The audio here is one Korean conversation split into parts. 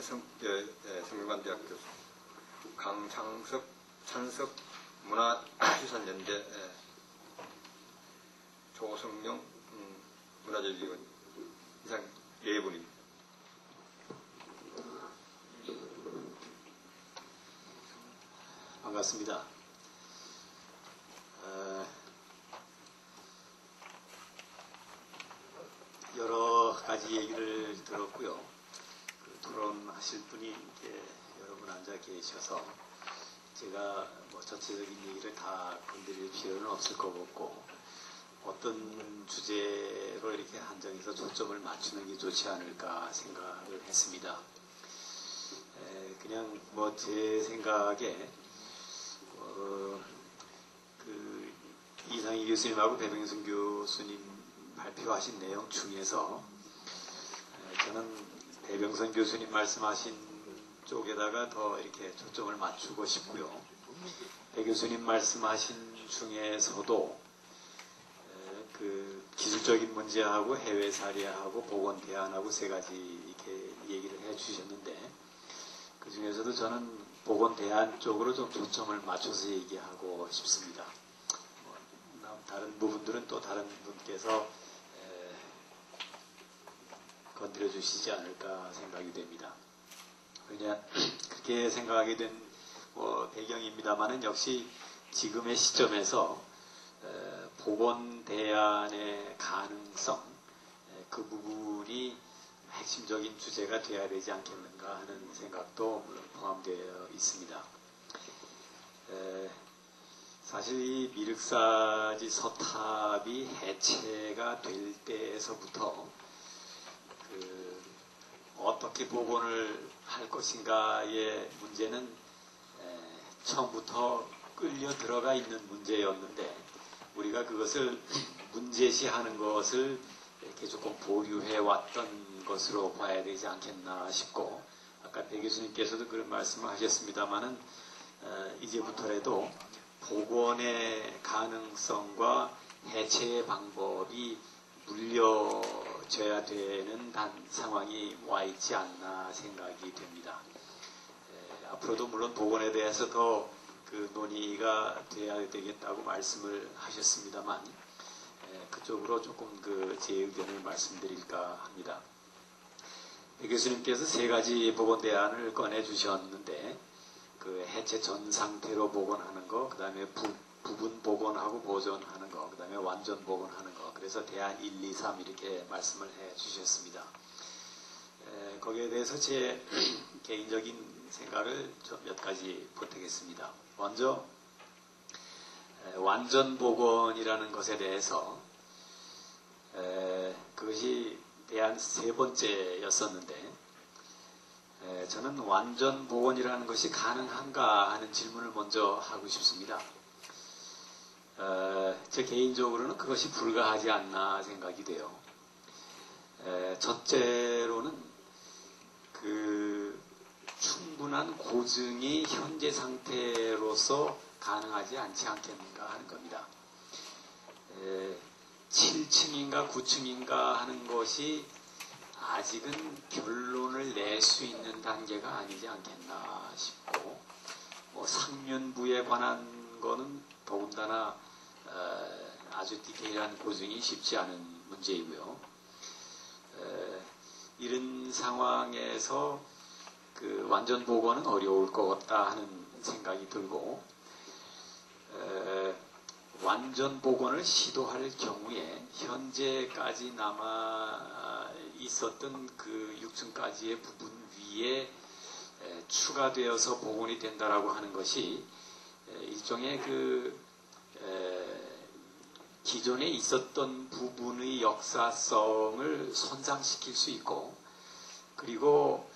성균관대학 교수, 강창석 찬석 문화유산연대 조성용 문화재위원 이상 4분입니다. 반갑습니다. 여러 가지 얘기를 들었고요. 토론하실 분이 여러 분 앉아 계셔서 제가 전체적인 얘기를 다 건드릴 필요는 없을 것 같고, 어떤 주제로 이렇게 한정해서 초점을 맞추는 게 좋지 않을까 생각을 했습니다. 그냥 제 생각에 이상희 교수님하고 배병선 교수님 발표하신 내용 중에서 저는 배병선 교수님 말씀하신 쪽에다가 더 이렇게 초점을 맞추고 싶고요. 배 교수님 말씀하신 중에서도 기술적인 문제하고 해외 사례하고 보건 대안하고 3가지 이렇게 얘기를 해 주셨는데, 그 중에서도 저는 보건 대안 쪽으로 좀 초점을 맞춰서 얘기하고 싶습니다. 다른 부분들은 또 다른 분께서 건드려 주시지 않을까 생각이 됩니다. 그냥 그렇게 생각하게 된 배경입니다만은, 역시 지금의 시점에서 보건 대안의 가능성, 그 부분이 핵심적인 주제가 되어야 되지 않겠는가 하는 생각도 물론 포함되어 있습니다. 사실 이 미륵사지 서탑이 해체가 될 때에서부터 어떻게 복원을 할 것인가의 문제는 처음부터 끌려 들어가 있는 문제였는데, 우리가 그것을 문제시하는 것을 이렇게 조금 보류해 왔던 것으로 봐야 되지 않겠나 싶고, 아까 배 교수님께서도 그런 말씀을 하셨습니다마는 이제부터라도 복원의 가능성과 해체의 방법이 물려져야 되는 상황이 와 있지 않나 생각이 됩니다. 앞으로도 물론 복원에 대해서 더 논의가 돼야 되겠다고 말씀을 하셨습니다만, 그쪽으로 조금 제 의견을 말씀드릴까 합니다. 배 교수님께서 3가지 복원 대안을 꺼내 주셨는데, 해체 전 상태로 복원하는 거, 그 다음에 부분 복원하고 보존하는 거, 그 다음에 완전 복원하는 거, 그래서 대안 1, 2, 3 이렇게 말씀을 해 주셨습니다. 거기에 대해서 제 개인적인 생각을 좀 몇 가지 보태겠습니다. 먼저 완전 복원이라는 것에 대해서 그것이 대안 3번째였었는데, 저는 완전 복원이라는 것이 가능한가 하는 질문을 먼저 하고 싶습니다. 제 개인적으로는 그것이 불가하지 않나 생각이 돼요. 첫째로는 충분한 고증이 현재 상태로서 가능하지 않지 않겠는가 하는 겁니다. 7층인가 9층인가 하는 것이 아직은 결론을 낼 수 있는 단계가 아니지 않겠나 싶고, 상면부에 관한 거는 더군다나 아주 디테일한 고증이 쉽지 않은 문제이고요. 이런 상황에서 완전 복원은 어려울 것 같다 하는 생각이 들고, 완전 복원을 시도할 경우에 현재까지 남아 있었던 6층까지의 부분 위에 추가되어서 복원이 된다라고 하는 것이 일종의 기존에 있었던 부분의 역사성을 손상시킬 수 있고, 그리고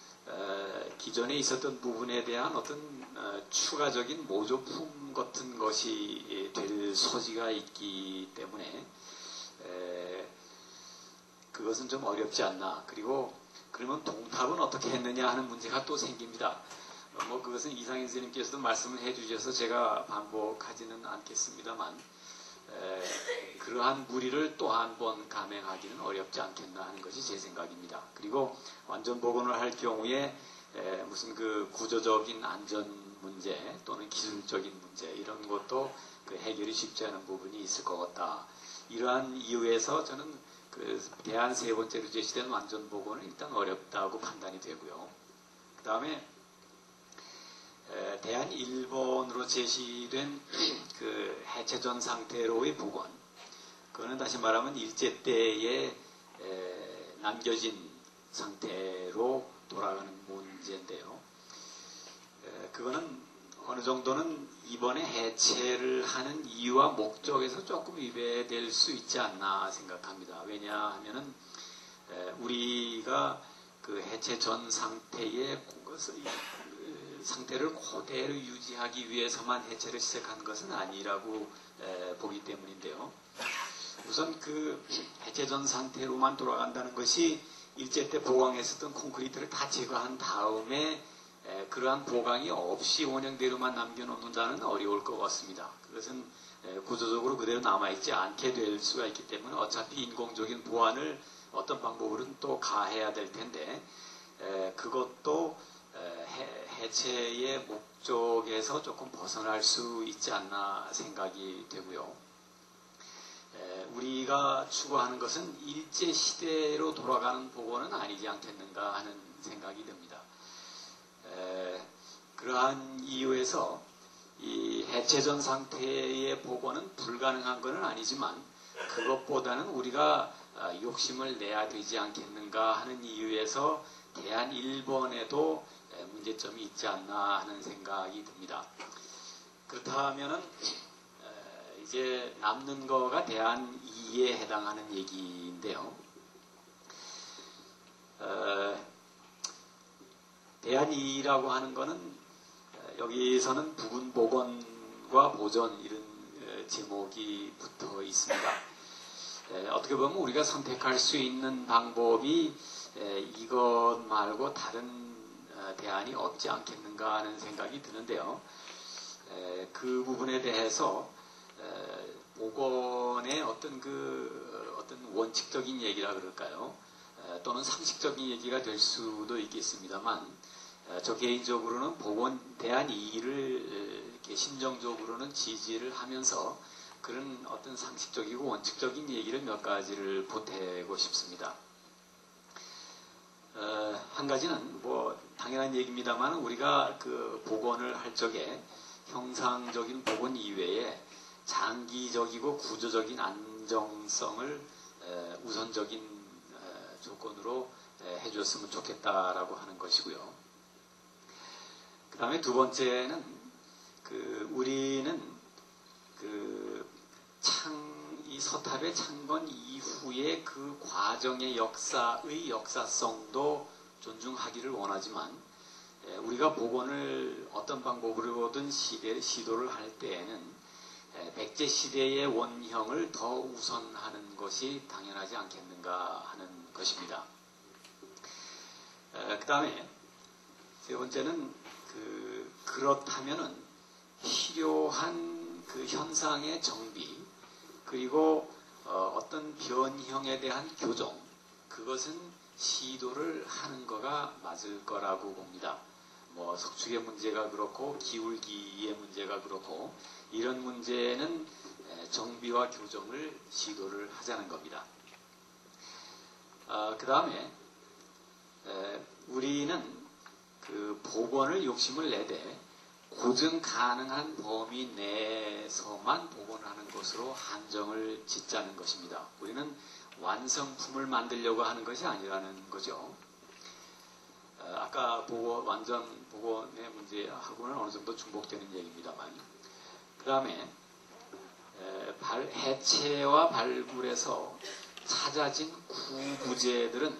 기존에 있었던 부분에 대한 어떤 추가적인 모조품 같은 것이 될 소지가 있기 때문에 그것은 좀 어렵지 않나. 그리고 그러면 동탑은 어떻게 했느냐 하는 문제가 또 생깁니다. 그것은 이상인 선생님께서도 말씀을 해주셔서 제가 반복하지는 않겠습니다만, 그러한 무리를 또 한 번 감행하기는 어렵지 않겠나 하는 것이 제 생각입니다. 그리고 완전 복원을 할 경우에 무슨 그 구조적인 안전 문제 또는 기술적인 문제 이런 것도 그 해결이 쉽지 않은 부분이 있을 것 같다. 이러한 이유에서 저는 그 대안 세 번째로 제시된 완전 복원은 일단 어렵다고 판단이 되고요. 그 다음에 대안 1번으로 제시된 그 해체전 상태로의 복원, 그거는 다시 말하면 일제 때에 남겨진 상태로 돌아가는 문제인데요. 그거는 어느 정도는 이번에 해체를 하는 이유와 목적에서 조금 위배될 수 있지 않나 생각합니다. 왜냐하면은 우리가 그 해체 전 상태의 상태를 그대로 유지하기 위해서만 해체를 시작한 것은 아니라고 보기 때문인데요. 우선 그 해체 전 상태로만 돌아간다는 것이 일제 때 보강했었던 콘크리트를 다 제거한 다음에 그러한 보강이 없이 원형대로만 남겨놓는다는 어려울 것 같습니다. 그것은 구조적으로 그대로 남아있지 않게 될 수가 있기 때문에 어차피 인공적인 보완을 어떤 방법으로든 또 가해야 될 텐데 그것도 해체의 목적에서 조금 벗어날 수 있지 않나 생각이 되고요. 우리가 추구하는 것은 일제시대로 돌아가는 복원은 아니지 않겠는가 하는 생각이 듭니다. 그러한 이유에서 이 해체전 상태의 복원은 불가능한 것은 아니지만 그것보다는 우리가 욕심을 내야 되지 않겠는가 하는 이유에서 대안 1번에도 문제점이 있지 않나 하는 생각이 듭니다. 그렇다면은 이제 남는 거가 대안 2에 해당하는 얘기인데요. 대안 2라고 하는 거는 여기서는 부분 복원과 보존 이런 제목이 붙어 있습니다. 어떻게 보면 우리가 선택할 수 있는 방법이 이것 말고 다른 대안이 없지 않겠는가 하는 생각이 드는데요. 그 부분에 대해서 복원의 어떤 원칙적인 얘기라 그럴까요? 또는 상식적인 얘기가 될 수도 있겠습니다만, 저 개인적으로는 복원 대안 2를 이렇게 심정적으로는 지지를 하면서 그런 어떤 상식적이고 원칙적인 얘기를 몇 가지를 보태고 싶습니다. 한 가지는 뭐 당연한 얘기입니다만 우리가 그 복원을 할 적에 형상적인 복원 이외에 장기적이고 구조적인 안정성을 우선적인 조건으로 해줬으면 좋겠다라고 하는 것이고요. 그 다음에 두 번째는 우리는 이 서탑의 창건 이후의 그 과정의 역사의 역사성도 존중하기를 원하지만 우리가 복원을 어떤 방법으로든 시도를 할 때에는 백제 시대의 원형을 더 우선하는 것이 당연하지 않겠는가 하는 것입니다. 그 다음에 세 번째는 그렇다면은 필요한 그 현상의 정비 그리고 어떤 변형에 대한 교정 그것은 시도를 하는 거가 맞을 거라고 봅니다. 뭐 석축의 문제가 그렇고 기울기의 문제가 그렇고 이런 문제는 정비와 교정을 시도를 하자는 겁니다. 그 다음에 우리는 그 복원을 욕심을 내되 고증 가능한 범위 내에서만 복원하는 것으로 한정을 짓자는 것입니다. 우리는 완성품을 만들려고 하는 것이 아니라는 거죠. 아까 완전 복원의 문제하고는 어느 정도 중복되는 얘기입니다만 그 다음에 해체와 발굴에서 찾아진 구부재들은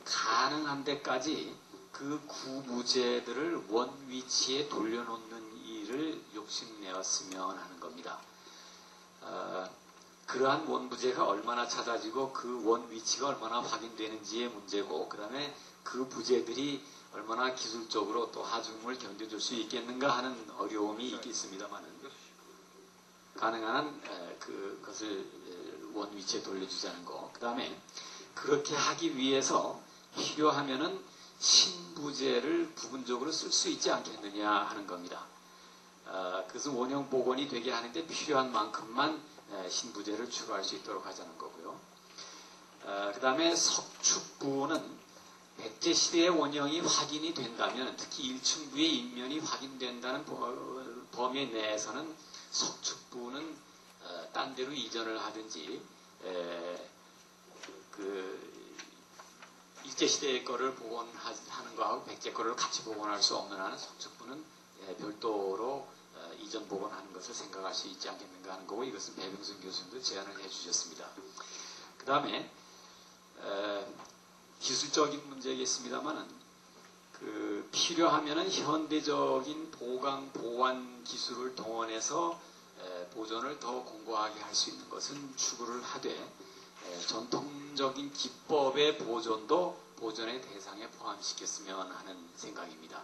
가능한 데까지 그 구부재들을 원 위치에 돌려놓는 일을 욕심내었으면 하는 겁니다. 그러한 원부재가 얼마나 찾아지고 그 원 위치가 얼마나 확인되는지의 문제고 그 다음에 그 부재들이 얼마나 기술적으로 또 하중을 견뎌줄 수 있겠는가 하는 어려움이 있겠습니다만 가능한 한 그것을 원 위치에 돌려주자는 거. 그 다음에 그렇게 하기 위해서 필요하면은 신부제를 부분적으로 쓸 수 있지 않겠느냐 하는 겁니다. 그것은 원형 복원이 되게 하는데 필요한 만큼만 신부제를 추가할 수 있도록 하자는 거고요. 그 다음에 석축부는 백제시대의 원형이 확인이 된다면, 특히 1층부의 인면이 확인된다는 범위 내에서는 석축부는 딴 데로 이전을 하든지, 일제시대의 거를 복원하는 거하고 백제 거를 같이 복원할 수 없는 한은 석축부는 별도로 이전 복원하는 것을 생각할 수 있지 않겠는가 하는 거고, 이것은 배병순 교수님도 제안을 해주셨습니다. 그 다음에 기술적인 문제겠습니다만은 필요하면은 현대적인 보강 보완 기술을 동원해서 보존을 더 공고하게 할 수 있는 것은 추구를 하되, 전통적인 기법의 보존도 보존의 대상에 포함시켰으면 하는 생각입니다.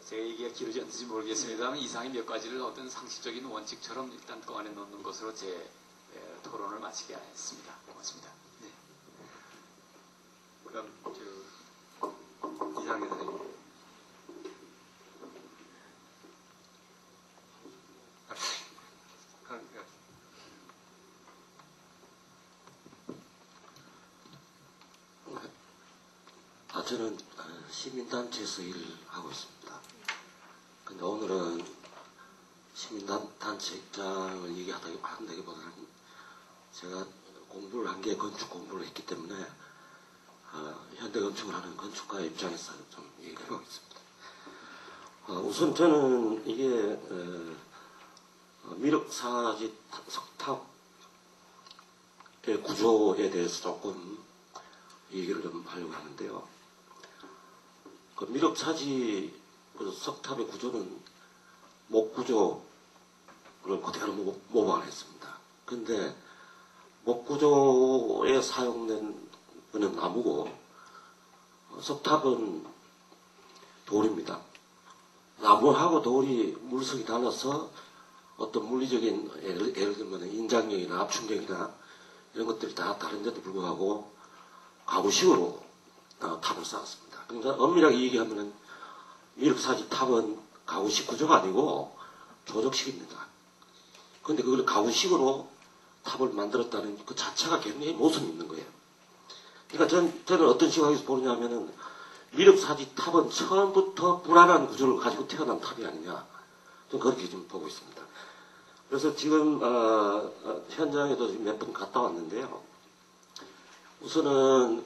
제가 얘기가 길어졌는지 모르겠습니다만 이상의 몇 가지를 어떤 상식적인 원칙처럼 일단 꺼내 놓는 것으로 제 토론을 마치게 하겠습니다. 고맙습니다. 네. 그럼 이상희 선생님. 저는 시민단체에서 일을 하고 있습니다. 근데 오늘은 시민단체 입장을 얘기한다기보다는 제가 공부를 한 게 건축 공부를 했기 때문에 현대 건축을 하는 건축가의 입장에서 좀 얘기를 해보겠습니다. 우선 저는 이게 미륵사지 석탑의 구조에 대해서 조금 얘기를 좀 하려고 하는데요. 그 미륵사지 석탑의 구조는 목구조를 그대로 모방을 했습니다. 근데 목구조에 사용된 거는 나무고 석탑은 돌입니다. 나무하고 돌이 물성이 달라서 어떤 물리적인 예를 들면 인장력이나 압축력이나 이런 것들이 다 다른데도 불구하고 가구식으로 탑을 쌓았습니다. 그러니까 엄밀하게 얘기하면 미륵사지 탑은 가구식 구조가 아니고 조적식입니다. 그런데 그걸 가구식으로 탑을 만들었다는 그 자체가 굉장히 모순이 있는 거예요. 그러니까 저는 어떤 시각에서 보느냐면은 미륵사지 탑은 처음부터 불안한 구조를 가지고 태어난 탑이 아니냐. 좀 그렇게 좀 보고 있습니다. 그래서 지금 현장에도 몇 번 갔다 왔는데요. 우선은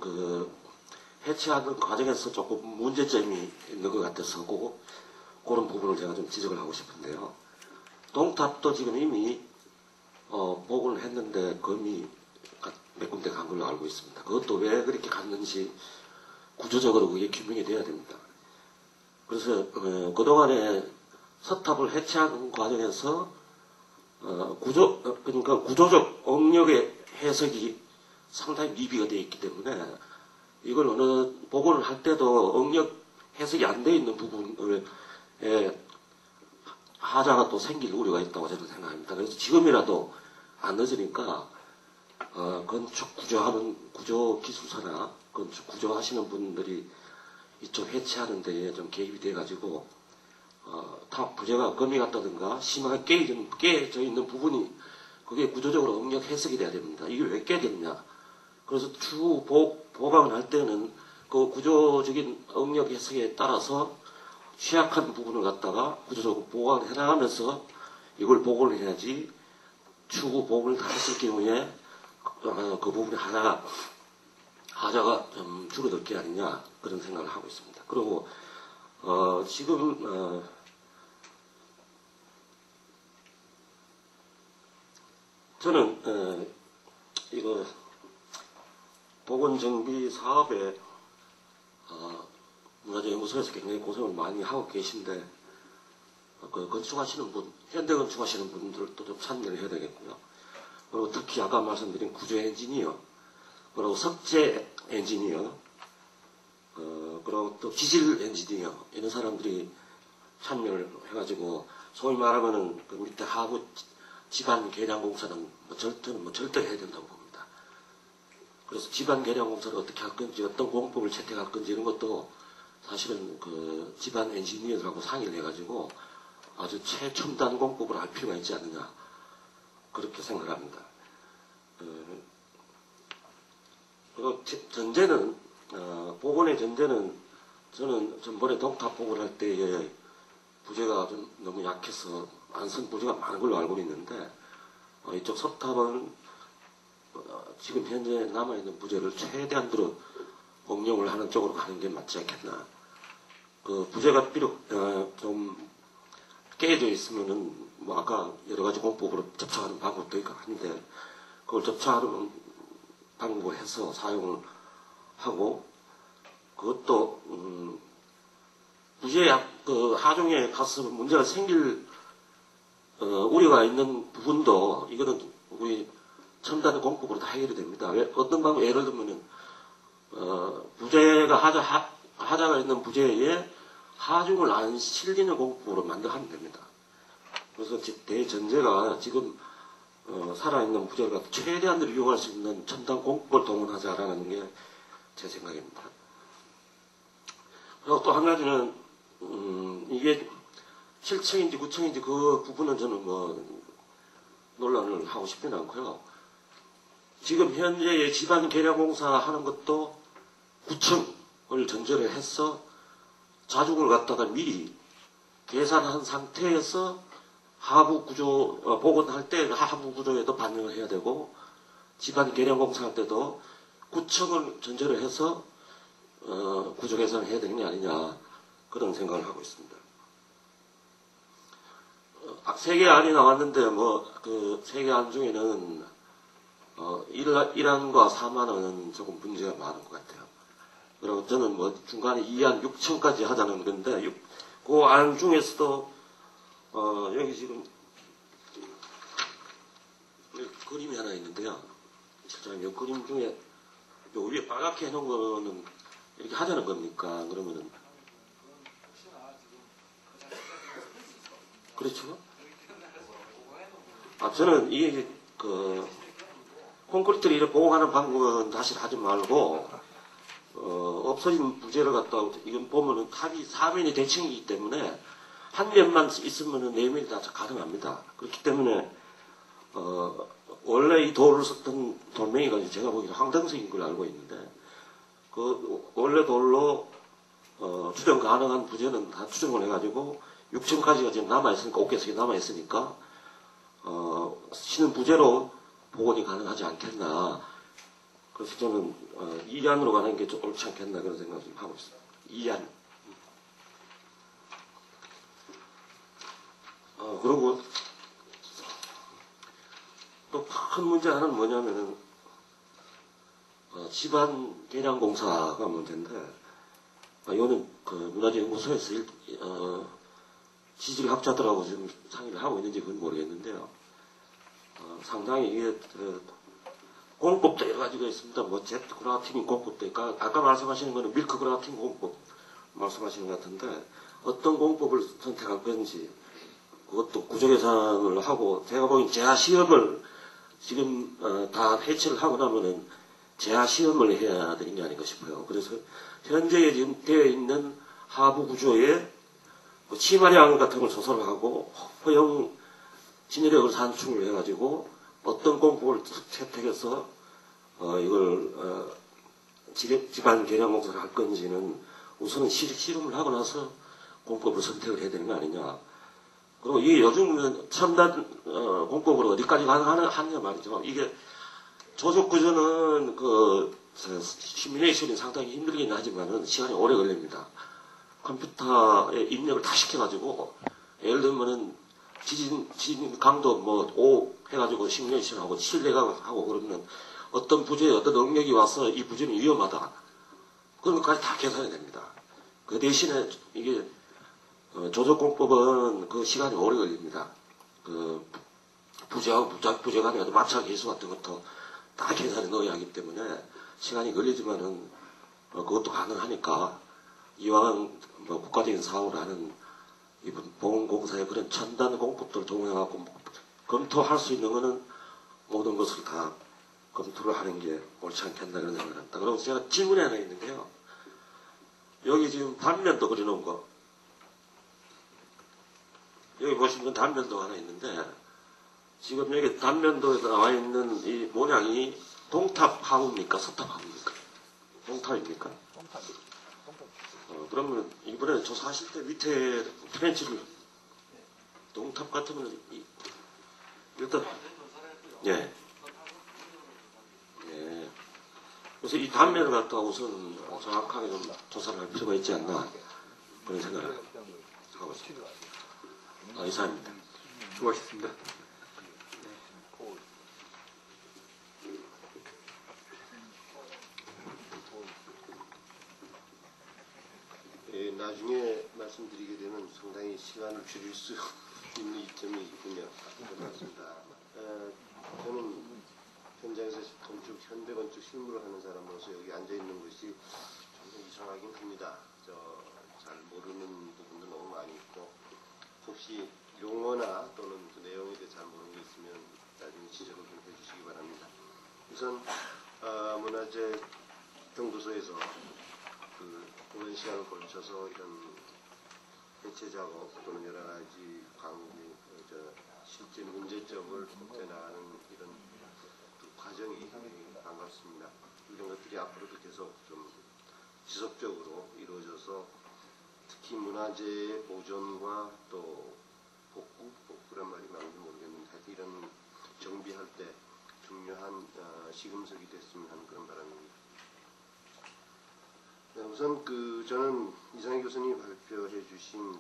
해체하는 과정에서 조금 문제점이 있는 것 같아서 그런 부분을 제가 좀 지적을 하고 싶은데요. 동탑도 지금 이미 복원을 했는데 검이 몇 군데 간 걸로 알고 있습니다. 그것도 왜 그렇게 갔는지 구조적으로 그게 규명이 돼야 됩니다. 그래서 그동안에 서탑을 해체하는 과정에서 그러니까 구조적 억력의 해석이 상당히 미비가 되어 있기 때문에 이걸 어느 복원을 할 때도 억력 해석이 안 되어 있는 부분을 하자가 또 생길 우려가 있다고 저는 생각합니다. 그래서 지금이라도 안 늦으니까 건축 구조 기술사나 건축 구조하시는 분들이 이쪽 해체하는 데에 좀 개입이 돼가지고 탑 부재가 금이 갔다든가 심하게 깨져 있는 부분이 그게 구조적으로 억력 해석이 돼야 됩니다. 이게 왜 깨졌냐? 그래서 추후 보강을 할 때는 그 구조적인 억력 해석에 따라서 취약한 부분을 갖다가 구조적으로 보강을 해나가면서 이걸 복원을 해야지 추후 복원을 다 했을 경우에 그 부분에 하자가 좀 줄어들 게 아니냐 그런 생각을 하고 있습니다. 그리고 지금 저는 이거 복원정비 사업에 문화재연구소에서 굉장히 고생을 많이 하고 계신데 건축하시는 분, 현대 건축하시는 분들도 좀 참여를 해야 되겠고요. 그리고 특히 아까 말씀드린 구조 엔지니어, 그리고 석재 엔지니어, 그리고 또 기질 엔지니어 이런 사람들이 참여를 해가지고 소위 말하면은 그 밑에 하부 집안 개량 공사는 절대 해야 된다고 봅니다. 그래서 집안 개량 공사를 어떻게 할 건지, 어떤 공법을 채택할 건지 이런 것도 사실은 그 집안 엔지니어들하고 상의를 해가지고 아주 최첨단 공법을 할 필요가 있지 않느냐 그렇게 생각합니다. 그리고 전제는 복원의 전제는 저는 전번에 동탑 복원을 할 때에 부재가 좀 너무 약해서 안 쓴 부재가 많은 걸로 알고 있는데 이쪽 석탑은 지금 현재 남아있는 부재를 최대한 들어 응용을 하는 쪽으로 가는 게 맞지 않겠나. 그 부재가 비록 좀 깨져 있으면은 뭐 아까 여러 가지 공법으로 접촉하는 방법도 있고 한데 그걸 접촉하는 방법을 해서 사용을 하고 그것도 부재 그 하중에 가서 문제가 생길 우려가 있는 부분도 이거는 우리 첨단 공법으로 다 해결이 됩니다. 왜 어떤 방법 예를 들면은 부재가 하자가 있는 부재에 하중을 안 실리는 공법으로 하면 됩니다. 그래서 대전제가 지금 살아있는 부재를 최대한 이용할 수 있는 첨단 공법을 동원하자라는 게 제 생각입니다. 그리고 또 한 가지는 이게 7층인지 9층인지 그 부분은 저는 뭐 논란을 하고 싶지는 않고요. 지금 현재의 집안 개량공사 하는 것도 9층을 전제로 해서 자중을 갖다가 미리 계산한 상태에서 하부 구조 복원할 때 하부 구조에도 반영을 해야 되고 집안 개량공사 할 때도 9층을 전제로 해서 구조 계산을 해야 되는 게 아니냐 그런 생각을 하고 있습니다. 세 개 안이 나왔는데 뭐 그 세 개 안 중에는 1안과 3안은 조금 문제가 많은 것 같아요. 그리고 저는 뭐 중간에 2안 6층까지 하자는 건데 그 안 중에서도 여기 지금 그림이 하나 있는데요. 실장님 이 그림 중에 요 위에 빨갛게 해놓은 거는 이렇게 하자는 겁니까? 그러면은 그렇죠? 저는 이게 그 콘크리트를 이렇게 보호하는 방법은 사실 하지 말고 없어진 부재를 갖다 이건 보면은 탑이 4면이 대칭이기 때문에 한 면만 있으면은 4면이 다 가능합니다. 그렇기 때문에 원래 이 돌을 썼던 돌멩이가 제가 보기에는 황당색인 걸 알고 있는데 그 원래 돌로 추정 가능한 부재는 다 추정을 해가지고 6층까지가 지금 남아있으니까 5개석이 남아있으니까 신은 부재로 복원이 가능하지 않겠나. 그래서 저는 2안으로 가는 게 좀 옳지 않겠나 그런 생각을 좀 하고 있습니다. 2안. 그리고 또 큰 문제 하나는 뭐냐면은 집안 개량공사가 문제인데 이거는 그 문화재연구소에서 지질학자들하고 지금 상의를 하고 있는지 그건 모르겠는데요. 상당히 이게 공법도 여러 가지가 있습니다. 뭐 제트 그라팅 공법도 있고 아까 말씀하시는 거는 밀크 그라팅 공법 말씀하시는 것 같은데 어떤 공법을 선택할 건지 그것도 구조 계산을 하고 제가 보기엔 재하 시험을 지금 다 해체를 하고 나면은 재하 시험을 해야 되는 게 아닌가 싶어요. 그래서 현재 지금 되어 있는 하부 구조에 뭐 치마량 같은 걸 조사를 하고 허용 진열력을 산출을 해가지고 어떤 공법을 채택해서 이걸 집안 개량 공사를 할 건지는 우선은 실험을 하고 나서 공법을 선택을 해야 되는 거 아니냐. 그리고 이게 요즘은 첨단 공법으로 어디까지 가능하냐 말이죠. 이게 조적 구조는 그 시뮬레이션이 상당히 힘들긴 하지만은 시간이 오래 걸립니다. 컴퓨터에 입력을 다 시켜가지고 예를 들면은 지진 강도 뭐 5 해가지고 시뮬레이션하고 7 해가지고 그러면 어떤 부재에 어떤 능력이 와서 이 부재는 위험하다. 그런 것까지 다 계산해야 됩니다. 그 대신에 이게 조적공법은 그 시간이 오래 걸립니다. 그 부재하고 부재 간에 마찰 계수 같은 것도 다 계산해 넣어야 하기 때문에 시간이 걸리지만은 그것도 가능하니까 이왕 뭐 국가적인 사업을 하는 이번 보건공사의 그런 첨단 공법들을 동원해갖고 검토할 수 있는 거는 모든 것을 다 검토를 하는 게 옳지 않겠나 그런 생각을 합니다. 그리고 제가 질문이 하나 있는데요. 여기 지금 단면도 그려놓은 거. 여기 보시면 단면도 하나 있는데, 지금 여기 단면도에 나와 있는 이 모양이 동탑 하우입니까? 서탑 하우입니까? 동탑입니까? 그러면 이번에 조사하실 때 밑에 프렌치를 동탑 같으면 일단 예. 예. 그래서 이 단면을 갖다가 우선 정확하게 좀 조사를 할 필요가 있지 않나 그런 생각을 하고 있습니다. 이상입니다. 수고하셨습니다. 예, 나중에 말씀드리게 되면 상당히 시간을 줄일 수 있는 이점이 있군요. 고맙습니다. 저는 현장에서 현대 건축 실무를 하는 사람으로서 여기 앉아 있는 것이 좀 이상하긴 합니다. 잘 모르는 부분도 너무 많이 있고, 혹시 용어나 또는 그 내용에 대해 잘 모르는 게 있으면 나중에 지적을 좀 해주시기 바랍니다. 우선 문화재 경도소에서 오랜 시간을 걸쳐서 이런 해체 작업 또는 여러 가지 실제 문제점을 좁혀나가는 이런 과정이 반갑습니다. 이런 것들이 앞으로도 계속 좀 지속적으로 이루어져서 특히 문화재의 보존과 또 복구란 말이 맞는지 모르겠는데 하여튼 이런 정비할 때 중요한 시금석이 됐으면 하는 그런 바람입니다. 네, 우선 저는 이상희 교수님이 발표해 주신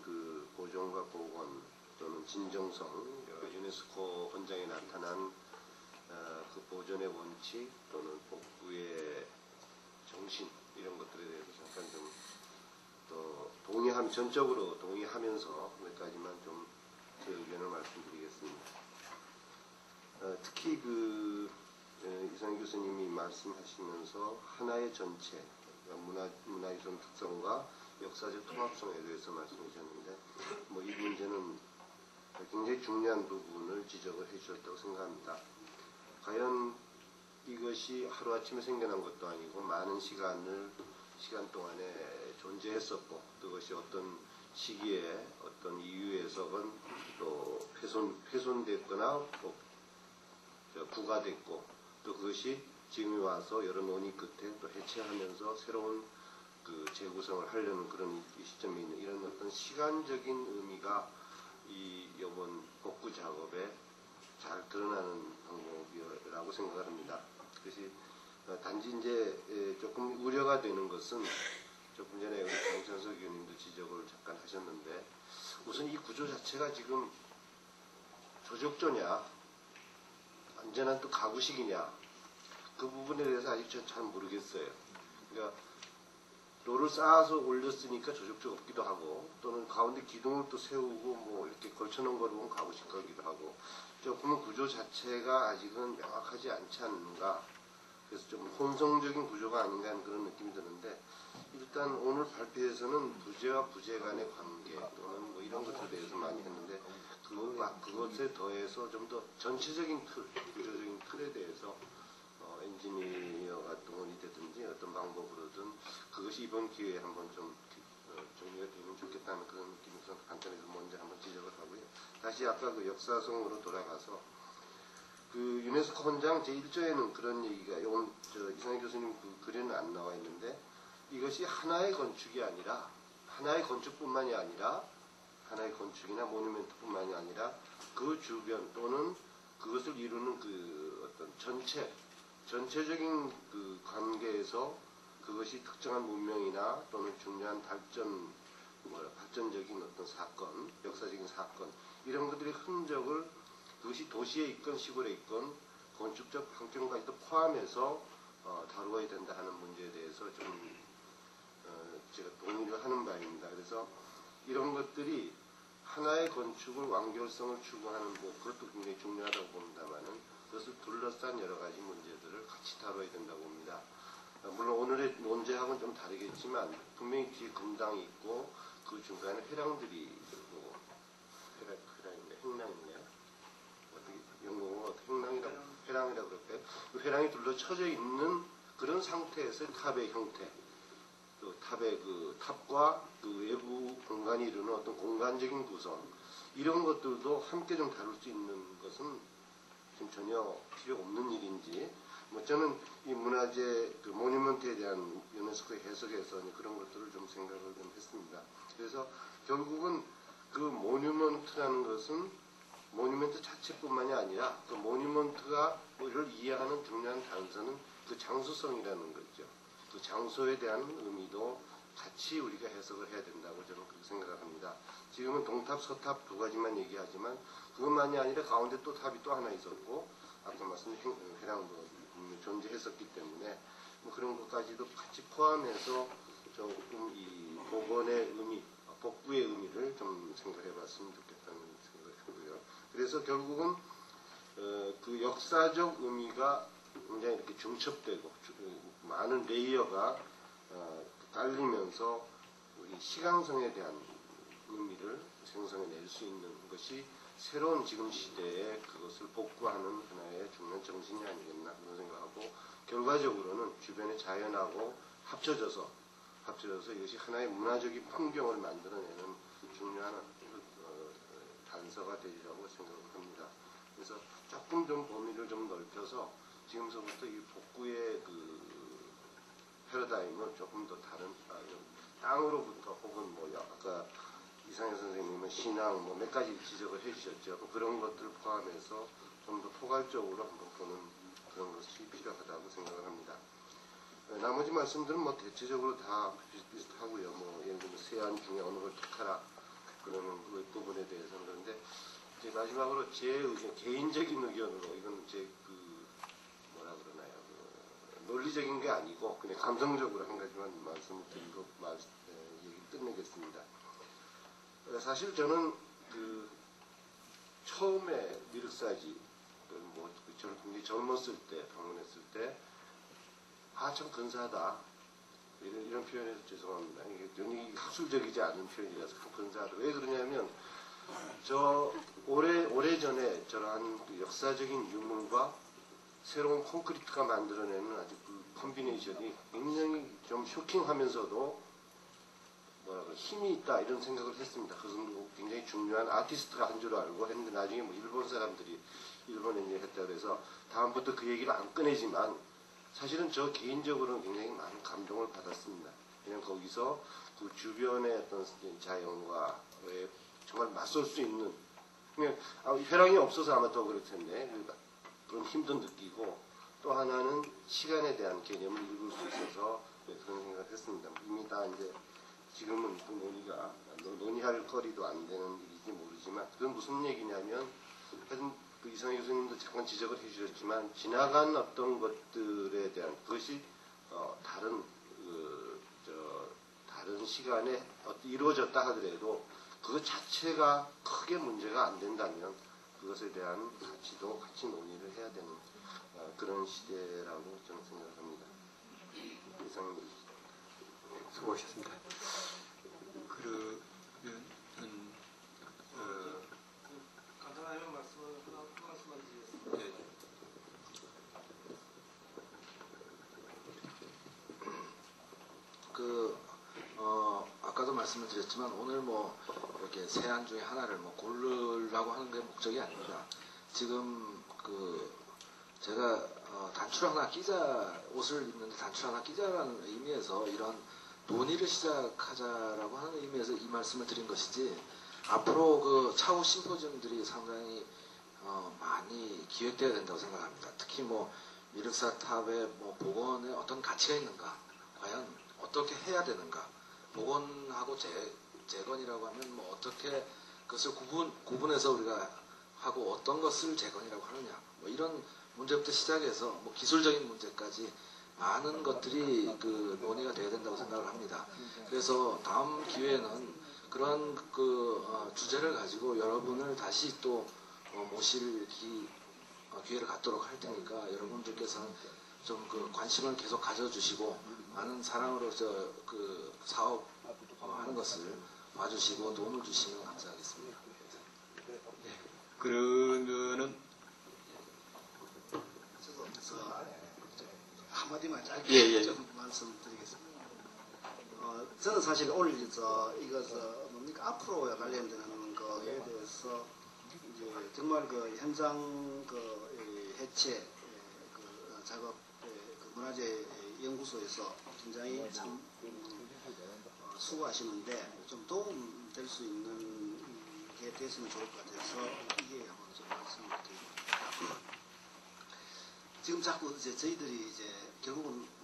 보존과 복원 또는 진정성, 유네스코 헌장에 나타난 그 보존의 원칙 또는 복구의 정신 이런 것들에 대해서 잠깐 좀 또 전적으로 동의하면서 몇 가지만 좀 제 의견을 말씀드리겠습니다. 특히 이상희 교수님이 말씀하시면서 하나의 전체, 문화유산 특성과 역사적 통합성에 대해서 말씀해 주셨는데, 이 문제는 굉장히 중요한 부분을 지적을 해 주셨다고 생각합니다. 과연 이것이 하루아침에 생겨난 것도 아니고 많은 시간 동안에 존재했었고, 그것이 어떤 시기에 어떤 이유에서건 또 훼손됐거나 부과됐고, 또 그것이 지금에 와서 여러 논의 끝에 또 해체하면서 새로운 재구성을 하려는 그런 시점에 있는 이런 어떤 시간적인 의미가 이번 복구 작업에 잘 드러나는 방법이라고 생각합니다. 그것이 단지 이제 조금 우려가 되는 것은 조금 전에 우리 강천석 의원님도 지적을 잠깐 하셨는데, 우선 이 구조 자체가 지금 조적조냐 완전한 또 가구식이냐 그 부분에 대해서 아직 전 잘 모르겠어요. 그러니까 돌을 쌓아서 올렸으니까 조적조 없기도 하고, 또는 가운데 기둥을 또 세우고 이렇게 걸쳐놓은 거로 보면 가구식 같기도 하고, 조금은 구조 자체가 아직은 명확하지 않지 않는가, 그래서 좀 혼성적인 구조가 아닌가 하는 그런 느낌이 드는데, 일단 오늘 발표에서는 부재와 부재 간의 관계 또는 이런 것들에 대해서 많이 했는데, 그것에 더해서 좀 더 전체적인 구조적인 틀에 대해서 엔지니어가 동원이 되든지 어떤 방법으로든 그것이 이번 기회에 한번 좀 정리가 되면 좋겠다는 그런 느낌에서 간단히 먼저 한번 지적을 하고요. 다시 아까 역사성으로 돌아가서 유네스코 헌장 제1조에는 그런 얘기가, 이상희 교수님 글에는 안 나와 있는데, 이것이 하나의 건축이 아니라, 하나의 건축뿐만이 아니라, 하나의 건축이나 모뉴멘트뿐만이 아니라 그 주변 또는 그것을 이루는 어떤 전체적인 관계에서 그것이 특정한 문명이나 또는 중요한 발전적인 어떤 사건, 역사적인 사건, 이런 것들의 흔적을 그것이 도시에 있건 시골에 있건 건축적 환경까지도 포함해서 다루어야 된다 하는 문제에 대해서 좀 제가 동의를 하는 바입니다. 그래서 이런 것들이 하나의 건축을 완결성을 추구하는 그것도 굉장히 중요하다고 봅니다만은, 그것을 둘러싼 여러 가지 문제들을 같이 다뤄야 된다고 봅니다. 물론 오늘의 논제하고는 좀 다르겠지만 분명히 뒤에 금당이 있고 그 중간에 회랑들이 있고, 행랑이냐? 어떻게 영국어로 회랑이라고 그럴까요? 그 회랑이 둘러쳐져 있는 그런 상태에서의 탑의 형태, 또 탑의 그 탑과 그 외부 공간이 이루는 어떤 공간적인 구성 이런 것들도 함께 좀 다룰 수 있는 것은 지금 전혀 필요 없는 일인지 뭐 저는 이 문화재 그 모니먼트에 대한 유네스코의 해석에서 그런 것들을 좀 생각을 좀 했습니다. 그래서 결국은 그 모니먼트라는 것은 모니먼트 자체뿐만이 아니라 그 모니먼트가를 이해하는 중요한 단서는 그 장소성이라는 거죠. 그 장소에 대한 의미도 같이 우리가 해석을 해야 된다고 저는 그렇게 생각을 합니다. 지금은 동탑, 서탑 두 가지만 얘기하지만 그것만이 아니라 가운데 또 탑이 또 하나 있었고 아까 말씀드린 해랑도 존재했었기 때문에 뭐 그런 것까지도 같이 포함해서 조금 이 복원의 의미, 복구의 의미를 좀 생각해 봤으면 좋겠다는 생각을 하고요. 그래서 결국은 그 역사적 의미가 굉장히 이렇게 중첩되고 많은 레이어가 깔리면서 우리 시간성에 대한 의미를 생성해낼 수 있는 것이 새로운 지금 시대에 그것을 복구하는 하나의 중요한 정신이 아니겠나 그런 생각하고 결과적으로는 주변의 자연하고 합쳐져서 이것이 하나의 문화적인 풍경을 만들어내는 중요한 단서가 되리라고 생각을 합니다. 그래서 조금 좀 범위를 좀 넓혀서 지금서부터 이 복구의 그 패러다임을 조금 더 다른 땅으로부터 혹은 뭐 아까 이상현 선생님은 신앙 뭐 몇 가지 지적을 해주셨죠. 그런 것들을 포함해서 좀 더 포괄적으로 한번 보는 그런 것이 필요하다고 생각을 합니다. 나머지 말씀들은 뭐 대체적으로 다 비슷비슷하고요. 뭐 예를 들면 세안 중에 어느 걸 택하라 그러는 그 부분에 대해서는 그런데 이제 마지막으로 제 의견, 개인적인 의견으로 이건 제 그 뭐라 그러나요? 논리적인 게 아니고 그냥 감성적으로 한 가지만 말씀을 드리고 얘기 끝내겠습니다. 사실 저는 그 처음에 미륵사지 뭐 저는 굉장히 젊었을 때 방문했을 때 참 근사하다 이런 표현해서 죄송합니다. 이게 학술적이지 않은 표현이라서 근사하다. 왜 그러냐면 저 오래전에 저러한 그 역사적인 유물과 새로운 콘크리트가 만들어내는 아주 그 콤비네이션이 굉장히 좀 쇼킹하면서도 뭐라고 힘이 있다 이런 생각을 했습니다. 그것은 굉장히 중요한 아티스트가 한 줄 알고 했는데 나중에 뭐 일본 사람들이 일본에 이제 했다 그래서 다음부터 그 얘기를 안 꺼내지만 사실은 저 개인적으로는 굉장히 많은 감동을 받았습니다. 그냥 거기서 그 주변의 어떤 자연과 정말 맞설 수 있는 그냥 회랑이 없어서 아마 더 그럴 텐데 그런 힘도 느끼고 또 하나는 시간에 대한 개념을 읽을 수 있어서 그런 생각을 했습니다. 이미 다 이제 지금은 그 논의할 거리도 안 되는 일인지 모르지만 그건 무슨 얘기냐면 하여튼 그 이상희 교수님도 잠깐 지적을 해주셨지만 지나간 어떤 것들에 대한 그것이 다른 다른 시간에 이루어졌다 하더라도 그것 자체가 크게 문제가 안 된다면 그것에 대한 가치도 같이 논의를 해야 되는 그런 시대라고 저는 생각합니다. 이상입니다. 수고하셨습니다. 그러면 간단하게 한 말씀만 드리겠습니다. 예. 아까도 말씀을 드렸지만 오늘 뭐 이렇게 세안 중에 하나를 뭐 고르려고 하는 게 목적이 아닙니다. 지금 제가 단추를 하나 끼자 옷을 입는데 단추를 하나 끼자라는 의미에서 이런 논의를 시작하자라고 하는 의미에서 이 말씀을 드린 것이지 앞으로 그 차후 심포지엄들이 상당히 많이 기획돼야 된다고 생각합니다. 특히 뭐 미륵사 탑의 뭐 복원에 어떤 가치가 있는가, 과연 어떻게 해야 되는가, 복원하고 재건이라고 하면 뭐 어떻게 그것을 구분해서 우리가 하고 어떤 것을 재건이라고 하느냐, 뭐 이런 문제부터 시작해서 뭐 기술적인 문제까지 많은 것들이 그 논의가 돼야 된다고 생각을 합니다. 그래서 다음 기회에는 그런 주제를 가지고 여러분을 다시 또 모실 기회를 갖도록 할 테니까 여러분들께서는 좀 그 관심을 계속 가져주시고 많은 사랑으로 그 사업 하는 것을 봐주시고 도움을 주시면 감사하겠습니다. 그러면은 한마디만 짧게 예. 좀 말씀드리겠습니다. 저는 사실 오늘 이거 뭡니까 앞으로에 관련되는 거에 대해서 이제 정말 그 현장 해체 작업 문화재 연구소에서 굉장히 참 수고하시는데 좀 도움 될 수 있는 게 됐으면 좋을 것 같아서 이게 한번 좀 말씀을 드립니다. 지금 자꾸 이제 저희들이 이제 결국은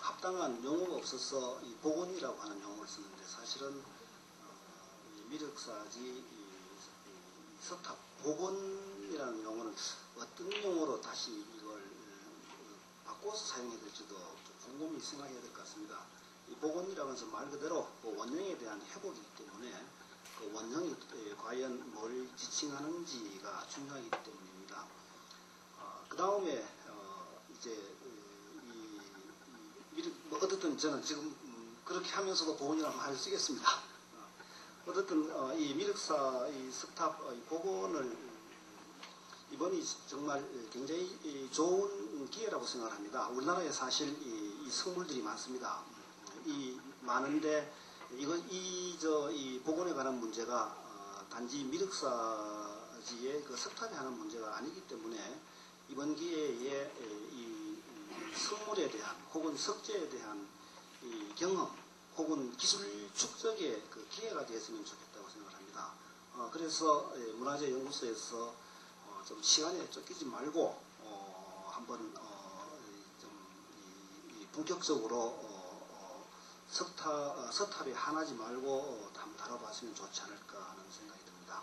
합당한 용어가 없어서 이 복원이라고 하는 용어를 쓰는데 사실은 미륵사지 석탑 복원이라는 용어는 어떤 용어로 다시 이걸 바꿔서 사용해야 될지도 좀 곰곰이 생각해야 될 것 같습니다. 이 복원이라는 것은 말 그대로 그 원형에 대한 회복이기 때문에 그 원형이 과연 뭘 지칭하는지가 중요하기 때문입니다. 그 다음에 이제 어쨌든 저는 지금 그렇게 하면서도 복원이라고 말 쓰겠습니다. 어쨌든 이 미륵사 이 석탑 복원을 이번이 정말 굉장히 좋은 기회라고 생각합니다. 우리나라에 사실 이 성물들이 많습니다. 이 많은데 이 복원에 관한 문제가 단지 미륵사지의 그 석탑에 하는 문제가 아니기 때문에 이번 기회에 이 성물에 대한 혹은 석재에 대한 이 경험 혹은 기술 축적의 그 기회가 되었으면 좋겠다고 생각합니다. 그래서 문화재 연구소에서 좀 시간에 쫓기지 말고 한번 좀 본격적으로 석탑에 한하지 말고 한번 다뤄봤으면 좋지 않을까 하는 생각이 듭니다.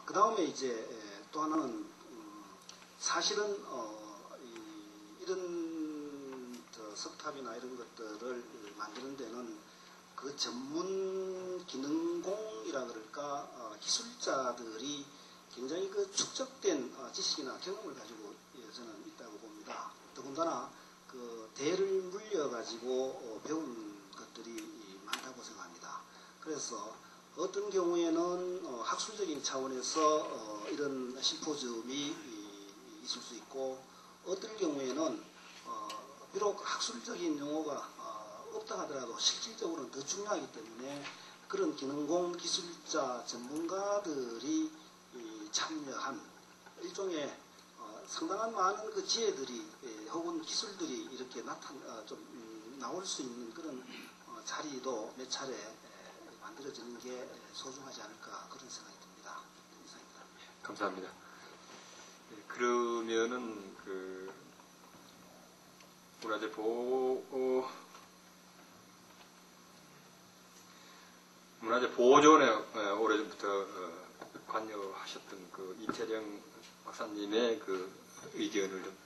그 다음에 이제 또 하나는 사실은 이런 석탑이나 이런 것들을 만드는 데는 그 전문 기능공이라 그럴까 기술자들이 굉장히 그 축적된 지식이나 경험을 가지고 저는 있다고 봅니다. 더군다나 그 대를 물려가지고 배운 것들이 많다고 생각합니다. 그래서 어떤 경우에는 학술적인 차원에서 이런 심포지움이 있을 수 있고 어떤 경우에는 비록 학술적인 용어가 없다 하더라도 실질적으로는 더 중요하기 때문에 그런 기능공 기술자 전문가들이 참여한 일종의 상당한 많은 그 지혜들이 혹은 기술들이 이렇게 나올 수 있는 그런 자리도 몇 차례 만들어지는 게 소중하지 않을까 그런 생각이 듭니다. 이상입니다. 감사합니다. 그러면은 그 문화재 보존에 오래전부터 관여하셨던 그 이태령 박사님의 그 의견을 좀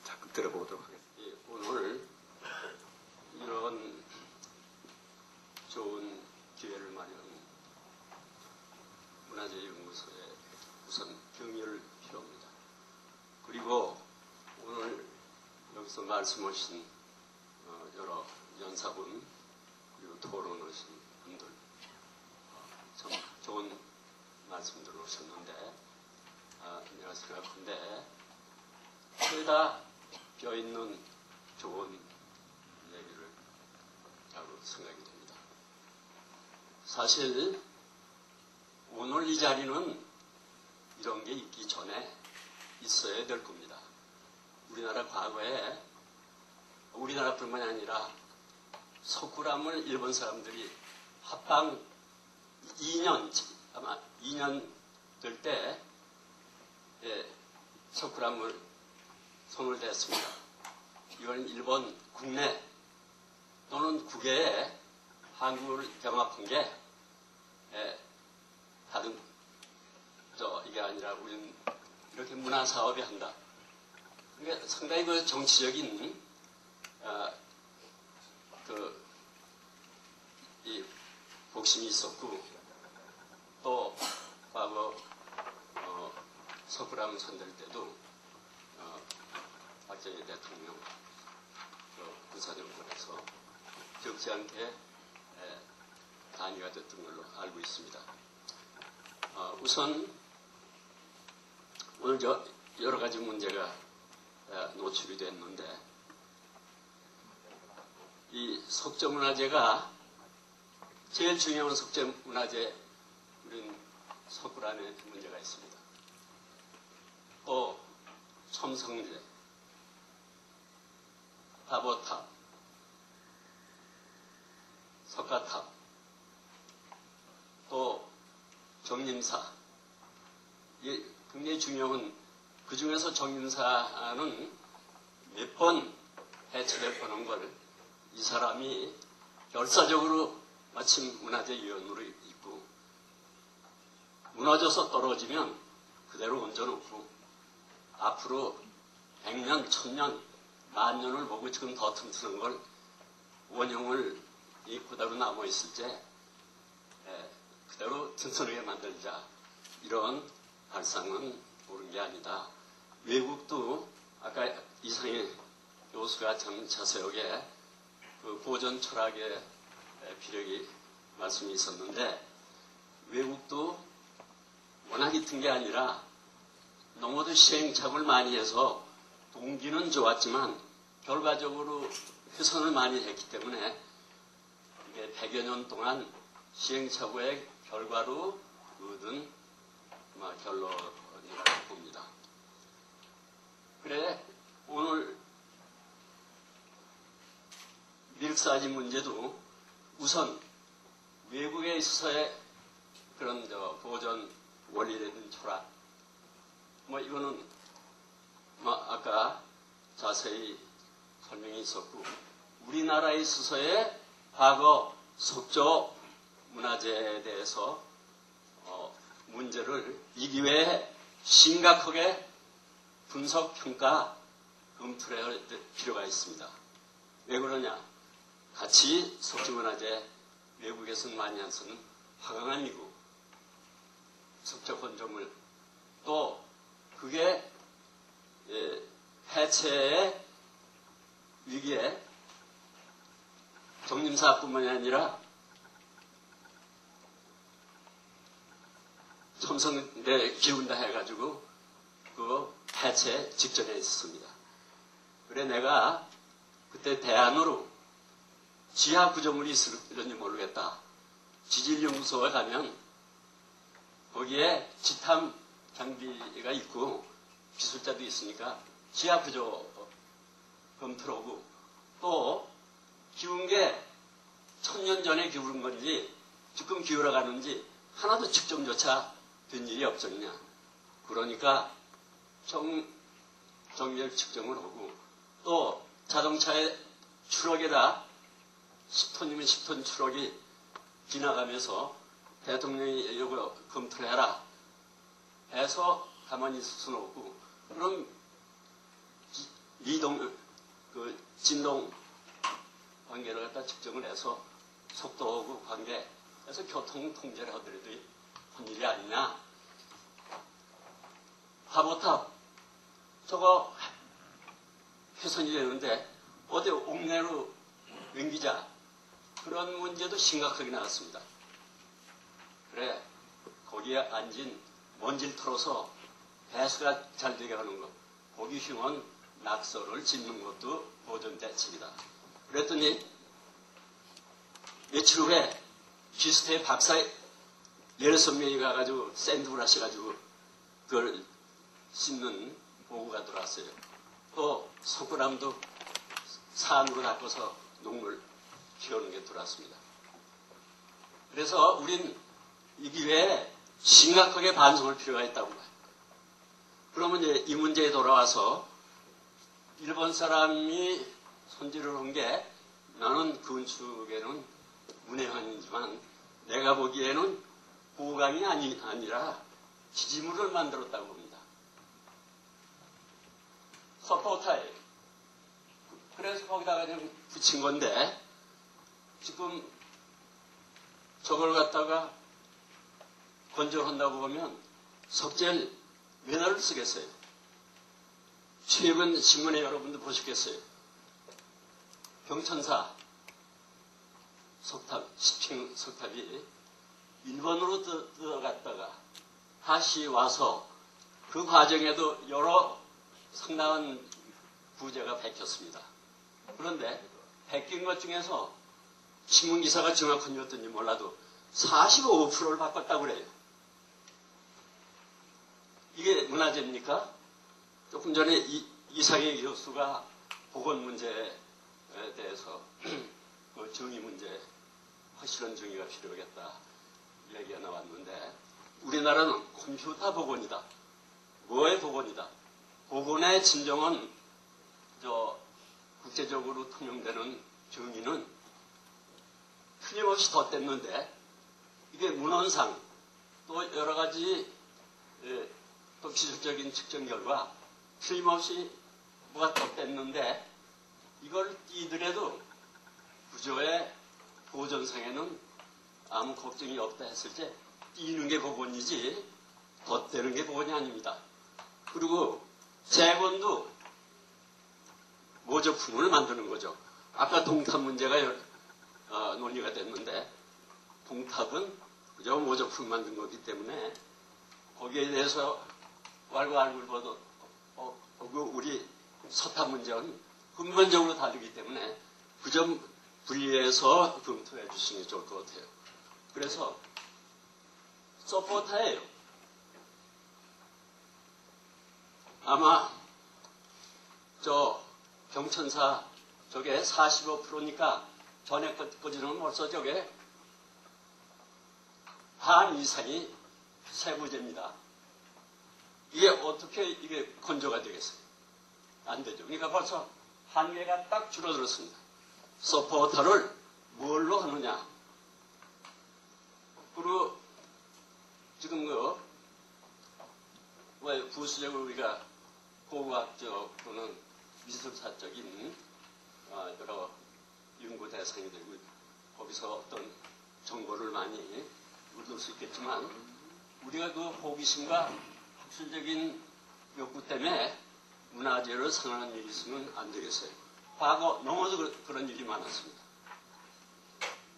잠깐 들어보도록 하겠습니다. 오늘 이런 좋은 기회를 마련한 문화재연구소에 우선 경의를 표합니다. 그리고 오늘 여기서 말씀하신 여러 연사분 그리고 토론하신 분들 참 좋은 말씀들 오셨는데 내가 생각한데 죄다 뼈있는 좋은 얘기를 하고 생각이 됩니다. 사실 오늘 이 자리는 이런 게 있기 전에 있어야 될 겁니다. 우리나라 과거에 우리나라뿐만 아니라 석굴암을 일본 사람들이 합방 2년 아마 2년 될 때 석굴암을 손을 댔습니다. 이건 일본 국내 또는 국외에 한국을 경합한 게 다른 이게 아니라 우리는 이렇게 문화 사업이 한다. 그러니까 상당히 그 정치적인 이 복심이 있었고 또 과거 석굴암 선될 때도 박정희 대통령 군사정권에서 적지 않게 단위가 됐던 걸로 알고 있습니다. 우선 오늘 여러 가지 문제가 노출이 됐는데 이 석조문화재가 제일 중요한 석재 문화재 우린 석굴안에 문제가 있습니다. 또 첨성제, 다보탑, 석가탑, 또 정림사. 이게 굉장히 중요한, 그 중에서 정림사는 몇 번 해체될 뻔한 걸 이 사람이 결사적으로 마침 문화재위원으로 있고, 무너져서 떨어지면 그대로 얹어놓고 앞으로 100년, 1000년, 10,000년을 보고 지금 더 튼튼한 걸 원형을 그대로 남아있을 때 그대로 튼튼하게 만들자, 이런 발상은 옳은 게 아니다. 외국도 아까 이상희 교수가 참 자세하게 그 보존 철학의 비력이 말씀이 있었는데, 외국도 워낙 있던 게 아니라 너무도 시행착오를 많이 해서 동기는 좋았지만 결과적으로 훼손을 많이 했기 때문에 이게 100여 년 동안 시행착오의 결과로 얻은 결론이라고 봅니다. 그래, 오늘 밀사지 문제도 우선 외국에 있어서의 그런 보존 원리라든 철학, 이거는 아까 자세히 설명이 있었고, 우리나라에 있어서의 과거 석조 문화재에 대해서 문제를 이 기회에 심각하게 분석, 평가, 검토를 할 필요가 있습니다. 왜 그러냐? 같이 석조문화재 외국에서는 많이 안 쓰는 화강암이고, 석조 건조물, 또 그게 해체의 위기에 정림사뿐만이 아니라 첨성대 기운다 해가지고 그 해체 직전에 있었습니다. 그래, 내가 그때 대안으로 지하 구조물이 있을지 모르겠다. 지질연구소에 가면 거기에 지탐 장비가 있고 기술자도 있으니까 지하 구조 검토를 하고, 또 기운 게 1000년 전에 기울은 건지 지금 기울어 가는지 하나도 측정조차 된 일이 없었냐. 그러니까 정밀 측정을 하고, 또 자동차의 추럭에다 10톤이면 10톤 추럭이 지나가면서 대통령이 이거 검토를 해라 해서 가만히 있을 수는 없고, 그럼 진동 관계를 갖다 측정을 해서 속도하고 관계 해서 교통 통제를 하더라도 한 일이 아니냐. 하보탑 저거 훼손이 되는데 어디 옥내로 옮기자, 그런 문제도 심각하게 나왔습니다. 그래, 거기에 앉은 먼지를 털어서 배수가 잘 되게 하는 것, 거기 흉은 낙서를 짓는 것도 보존 대책이다. 그랬더니 며칠 후에 기스트의 박사 16명이 가가지고 샌드를 하셔가지고 그걸 씻는 보고가 들어왔어요. 또 석굴암도 산으로 닦아서 농물 키우는 게 들어왔습니다. 그래서 우린 이 기회에 심각하게 반성할 필요가 있다고 봐요. 그러면 이제 이 문제에 돌아와서 일본 사람이 손질을 한 게, 나는 건축에는 문외한이지만 내가 보기에는 보강이 아니라 지지물을 만들었다고 봅니다. 서포타일. 그래서 거기다가 그냥 붙인 건데, 지금 저걸 갖다가 건조한다고 보면 석재를 몇 알을 쓰겠어요? 최근 신문에 여러분도 보셨겠어요? 경천사 석탑, 10층 석탑이 일본으로 들어갔다가 다시 와서 그 과정에도 여러 상당한 부재가 밝혔습니다. 그런데 밝힌 것 중에서 신문기사가 정확한지 어떤지 몰라도 45%를 바꿨다고 그래요. 이게 문화재입니까? 조금 전에 이상희 교수가 보건 문제에 대해서 그 정의 문제, 확실한 정의가 필요하겠다 이야기가 나왔는데 우리나라는 컴퓨터 복원이다. 뭐의 복원이다? 복원의 진정한 국제적으로 통용되는 정의는 틀림없이 덧댔는데 이게 문헌상 또 여러 가지 또 기술적인 측정 결과 틀림없이 뭐가 덧댔는데 이걸 띄더라도 구조의 보존상에는 아무 걱정이 없다 했을 때 띄는 게 복원이지 덧대는 게 복원이 아닙니다. 그리고 재건도 모조품을 만드는 거죠. 아까 동탑 문제가 논의가 됐는데 동탑은 그저 모조품 만든 거기 때문에 거기에 대해서 왈가왈부보다 우리 서탑 문제는 근본적으로 다르기 때문에 그 점 분리해서 검토해 주시는 게 좋을 것 같아요. 그래서 서포터예요. 아마 경천사 저게 45%니까 전에 것까지는 벌써 저게 반 이상이 세부제입니다. 이게 어떻게 이게 건조가 되겠어요? 안 되죠. 그러니까 벌써 한 개가 딱 줄어들었습니다. 서포터를 뭘로 하느냐? 그리고 지금 왜 부수적으로 우리가 고고학적 또는 미술사적인 여러 연구 대상이 되고 거기서 어떤 정보를 많이 얻을 수 있겠지만 우리가 그 호기심과 학술적인 욕구 때문에 문화재를 상하는 일이 있으면 안 되겠어요. 과거 너무도 그런 일이 많았습니다.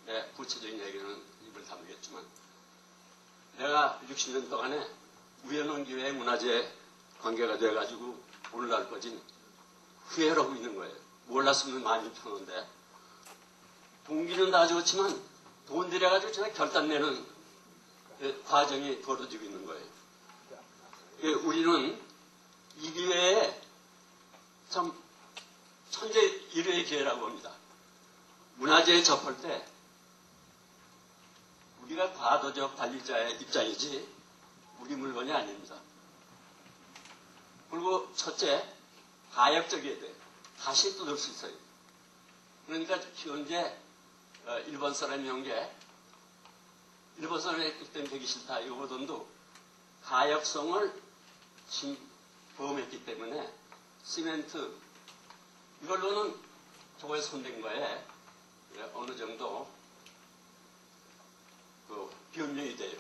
네, 구체적인 얘기는 입을 다물겠지만 내가 60년 동안에 우연한 기회에 문화재 관계가 돼가지고 오늘날까지 후회하고 있는 거예요. 몰랐으면 많이 펴는데 동기는 다 좋지만 돈 들여가지고 제가 결단 내는 과정이 벌어지고 있는 거예요. 우리는 이 기회에 참 천재 일회의 기회라고 합니다. 문화재에 접할 때 우리가 과도적 관리자의 입장이지 우리 물건이 아닙니다. 그리고 첫째, 가역적이어야 돼요. 다시 뜯을 수 있어요. 그러니까 현재 일본 사람이 한 게 일본 사람이 했기 때문에 되기 싫다 이거보다도 가역성을 보험했기 때문에 시멘트 이걸로는 저거에 손댄 거에 어느 정도 변명이 돼요.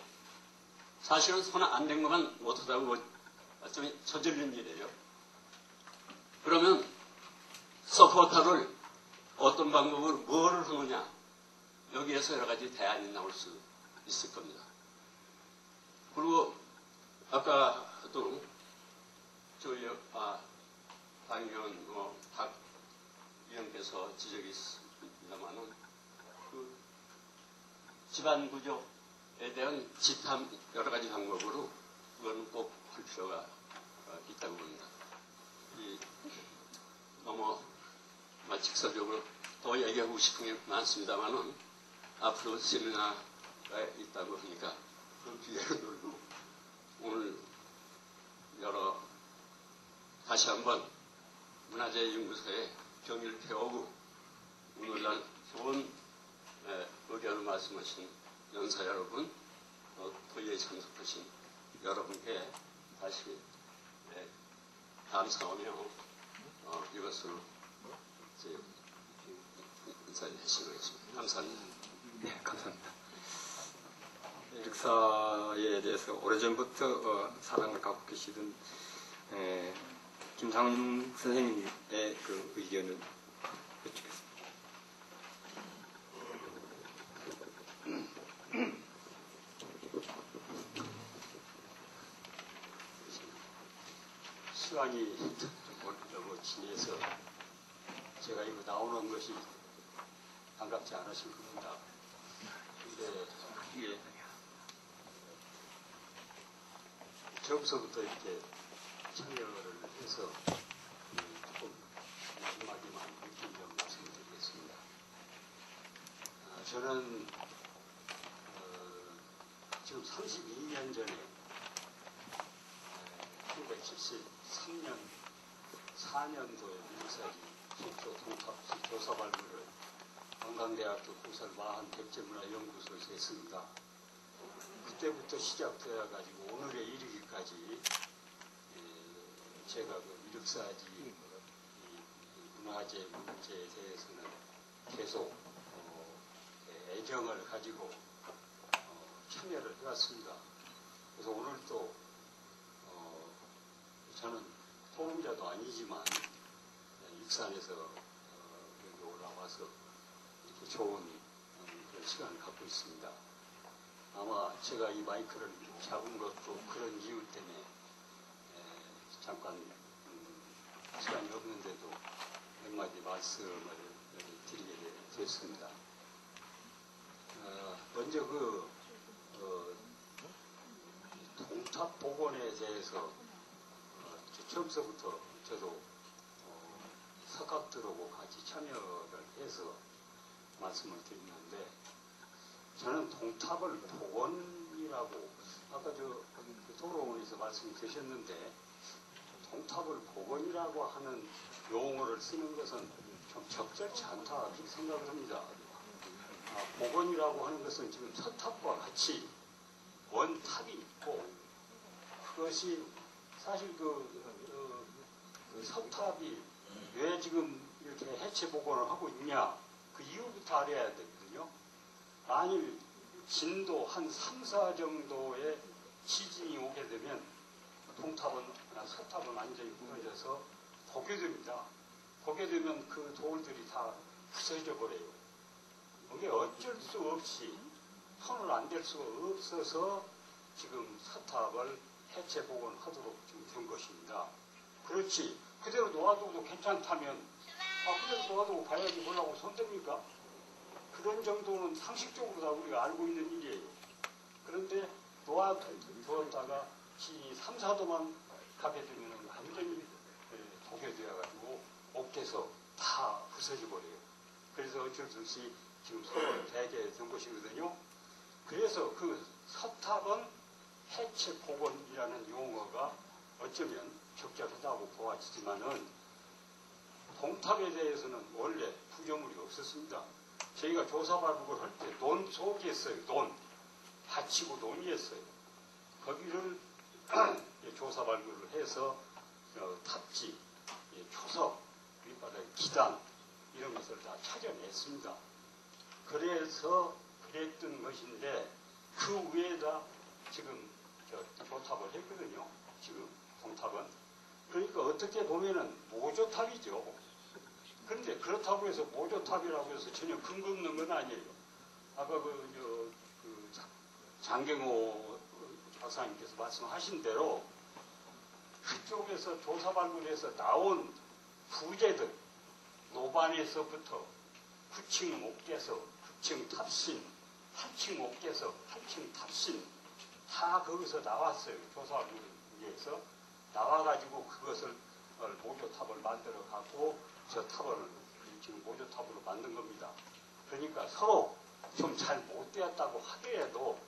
사실은 손 안 댄 것만 못하다고 좀 저질른 일이에요. 그러면 서포터를 어떤 방법으로 뭐를 하느냐 여기에서 여러 가지 대안이 나올 수 있을 겁니다. 그리고 아까도 저희 당연 박 위원께서 지적이 있습니다만은 그 집안 구조에 대한 집탐 여러 가지 방법으로 그거는 꼭 할 필요가 있다고 봅니다. 너무 직설적으로 더 얘기하고 싶은 게 많습니다만은 앞으로 세미나가 있다고 하니까 그 기회를 놀고 오늘 다시 한번 문화재연구소에 경의를 표하고 오늘날 좋은 의견을 말씀하신 연사 여러분, 토의에 참석하신 여러분께 다시 감사하며 이것을 인사를 하시겠습니다. 감사합니다. 네, 감사합니다. 역사에 대해서 오래전부터 사랑을 갖고 계시던 김상훈 선생님의 그 의견을 여쭙겠습니다. 시간이 너무 지내서 제가 이거 나오는 것이 반갑지 않으실 겁니다. 근데 이게 처음서부터 이렇게 참여를 해서 조금 마지막에만 느낀 점 말씀드리겠습니다. 저는 지금 32년 전에 1973년 4년도에 미국사지 속초 통합식 조사 발굴을 관광대학교 공설 마한 백제문화연구소에서 했습니다. 그때부터 시작되어 가지고 오늘에 이르기까지 제가 그 미륵사지 문화재 문제에 대해서는 계속 애정을 가지고 참여를 해왔습니다. 그래서 오늘 또 저는 토론자도 아니지만 익산에서 여기 올라와서 이렇게 좋은 그런 시간을 갖고 있습니다. 아마 제가 이 마이크를 잡은 것도 그런 이유 때문에 잠깐 시간이 없는데도 몇 마디 말씀을 드리게 됐습니다. 먼저 동탑 복원에 대해서 처음서부터 저도 석학들하고 같이 참여를 해서 말씀을 드리는데 저는 동탑을 복원이라고 아까 그 토론에서 말씀드렸는데 동탑을 복원이라고 하는 용어를 쓰는 것은 좀 적절치 않다 이렇게 생각을 합니다. 복원이라고 하는 것은 지금 서탑과 같이 원탑이 있고 그것이 사실 그 서탑이 왜 지금 이렇게 해체 복원을 하고 있냐 그 이유부터 알아야 되거든요. 만일 진도 한 3, 4 정도의 지진이 오게 되면 서탑은 완전히 무너져서 포개됩니다. 포개되면 그 돌들이 다 부서져 버려요. 이게 어쩔 수 없이 손을 안 댈 수가 없어서 지금 서탑을 해체 복원하도록 지금 된 것입니다. 그렇지 그대로 놓아두고도 괜찮다면 그대로 놓아두고 봐야지 뭐라고 손댑니까? 그런 정도는 상식적으로 다 우리가 알고 있는 일이에요. 그런데 놓아두었다가 지진이 3, 4도만 가게 되면 완전히 도개되어가지고 옥돼서 다 부서져 버려요. 그래서 어쩔 수 없이 지금 서로 대게 된 것이거든요. 그래서 그 서탑은 해체 복원이라는 용어가 어쩌면 적절하다고 보아지지만은 동탑에 대해서는 원래 구조물이 없었습니다. 저희가 조사 발굴을 할 때 논 속이었어요. 논. 받치고 논이었어요. 거기를 조사 발굴을 해서 탑지, 초석, 밑바닥에 기단 이런 것을 다 찾아냈습니다. 그래서 그랬던 것인데 그 위에다 지금 조탑을 했거든요. 지금 동탑은. 그러니까 어떻게 보면은 모조탑이죠. 그런데 그렇다고 해서 모조탑이라고 해서 전혀 근거 없는 건 아니에요. 아까 장경호 박사님께서 말씀하신 대로 그쪽에서 조사 발굴해서 나온 부재들 노반에서부터 9층 옥계서 9층 탑신 8층 옥계서 8층 탑신 다 거기서 나왔어요. 조사 발굴에서 나와가지고 그것을 모조탑을 만들어 갖고 저 탑을 지금 모조탑으로 만든 겁니다. 그러니까 서로 좀 잘 못되었다고 하더라도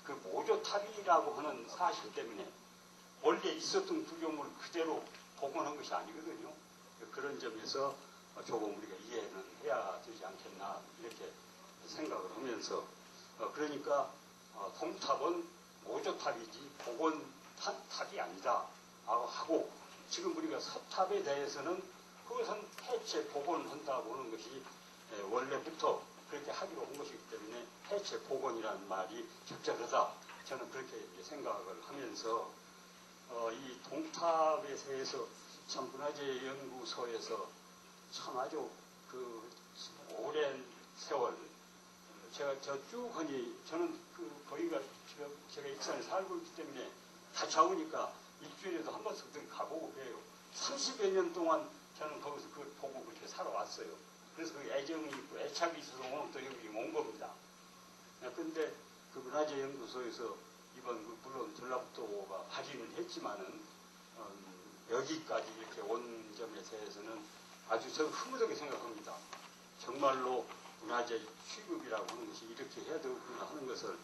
그 모조탑이라고 하는 사실 때문에 원래 있었던 구조물을 그대로 복원한 것이 아니거든요. 그런 점에서 조금 우리가 이해는 해야 되지 않겠나 이렇게 생각을 하면서 그러니까 동탑은 모조탑이지 복원탑이 아니다 하고 지금 우리가 서탑에 대해서는 그것은 해체 복원한다고 하는 것이 원래부터 그렇게 하기로 한 것이기 때문에 해체 복원이라는 말이 적절하다. 저는 그렇게 생각을 하면서 이 동탑에 대해서 참 문화재연구소에서 참 아주 그 오랜 세월 제가 쭉 하니 저는 거기가 제가 익산에 살고 있기 때문에 같이 가보니까 일주일에도 한 번씩 가보고 그래요. 30여 년 동안 저는 거기서 그걸 보고 그렇게 살아왔어요. 그래서 그 애정이 있고 애착이 있어서 오늘 또 여기 온 겁니다. 그런데 그 문화재연구소에서 이번 물론 전라북도가 발의는 했지만은 여기까지 이렇게 온 점에 대해서는 아주 저는 흐뭇하게 생각합니다. 정말로 문화재 취급이라고 하는 것이 이렇게 해야 되구나 하는 것을